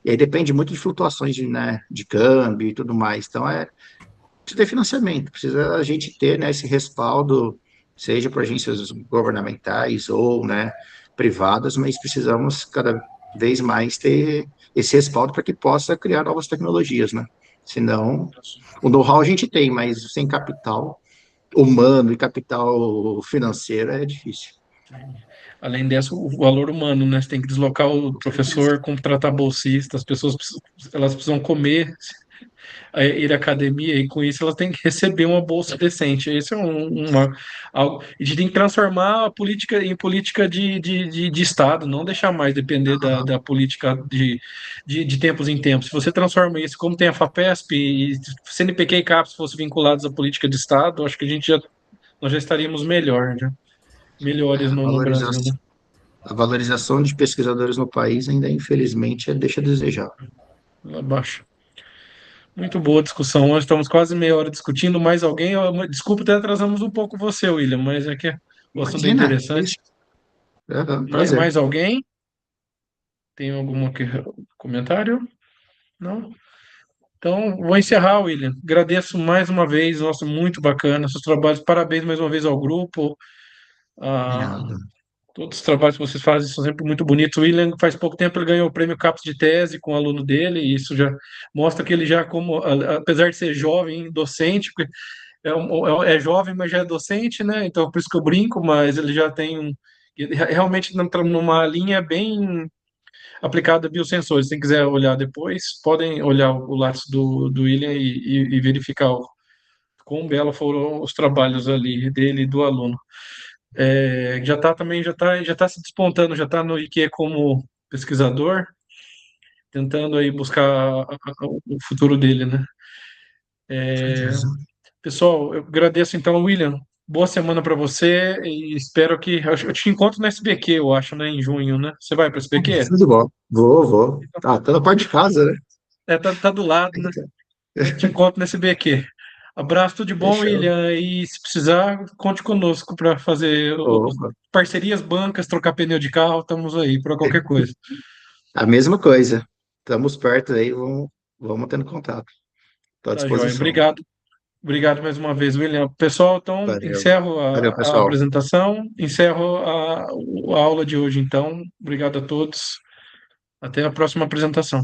E aí depende muito de flutuações de câmbio e tudo mais. Então, precisa ter financiamento, precisa a gente ter, né, esse respaldo, seja por agências governamentais ou, né, privadas, mas precisamos cada vez mais ter esse respaldo para que possa criar novas tecnologias, né? Senão, o know-how a gente tem, mas sem capital humano e capital financeiro é difícil. Além dessa, o valor humano, né? Você tem que deslocar o Com certeza. professor, contratar bolsista, as pessoas elas precisam comer, ir à academia, e com isso elas têm que receber uma bolsa decente. Esse é algo. A gente tem que transformar a política em política de Estado, não deixar mais depender da política de tempos em tempos. Se você transforma isso, como tem a FAPESP e CNPq e CAPES fossem vinculados à política de Estado, acho que nós já estaríamos melhores A no Brasil, né? valorização, a valorização de pesquisadores no país ainda, infelizmente, deixa a desejar. Lá abaixo. Muito boa discussão. Nós estamos quase meia hora discutindo. Mais alguém? Desculpa, até atrasamos um pouco você, William, mas é que o assunto é Imagina, interessante. prazer. Mais alguém? Tem algum comentário? Não? Então, vou encerrar, William. Agradeço mais uma vez, nossa, muito bacana seus trabalhos. Parabéns mais uma vez ao grupo. Ah, Obrigado. todos os trabalhos que vocês fazem são sempre muito bonitos. O William, faz pouco tempo, ele ganhou o prêmio CAPES de tese com um aluno dele, e isso já mostra que ele já, como, apesar de ser jovem, docente, porque é jovem, mas já é docente, né? Então, por isso que eu brinco, mas ele já tem ele realmente entra numa linha bem aplicada a biosensores. Se quem quiser olhar depois, podem olhar o Lattes do William e verificar quão belo foram os trabalhos ali dele e do aluno. Já está também, já tá se despontando, já está no IQ como pesquisador, tentando aí buscar o futuro dele, né? Certeza. Pessoal, eu agradeço então, William. Boa semana para você e espero que eu te encontro no SBQ, eu acho, né, em junho, né? Você vai para o SBQ? Show de bola. Vou. Tá na parte de casa, né? Tá do lado, né? Eu te encontro no SBQ. Abraço, tudo de bom, Fechou. William. E se precisar, conte conosco para fazer Opa. parcerias, bancas, trocar pneu de carro, estamos aí para qualquer coisa. A mesma coisa. Estamos perto aí, vamos tendo contato. Estou à Tá, joia. disposição. Obrigado. Obrigado mais uma vez, William. Pessoal, então Valeu. encerro Valeu, a pessoal. apresentação, encerro a aula de hoje, então. Obrigado a todos. Até a próxima apresentação.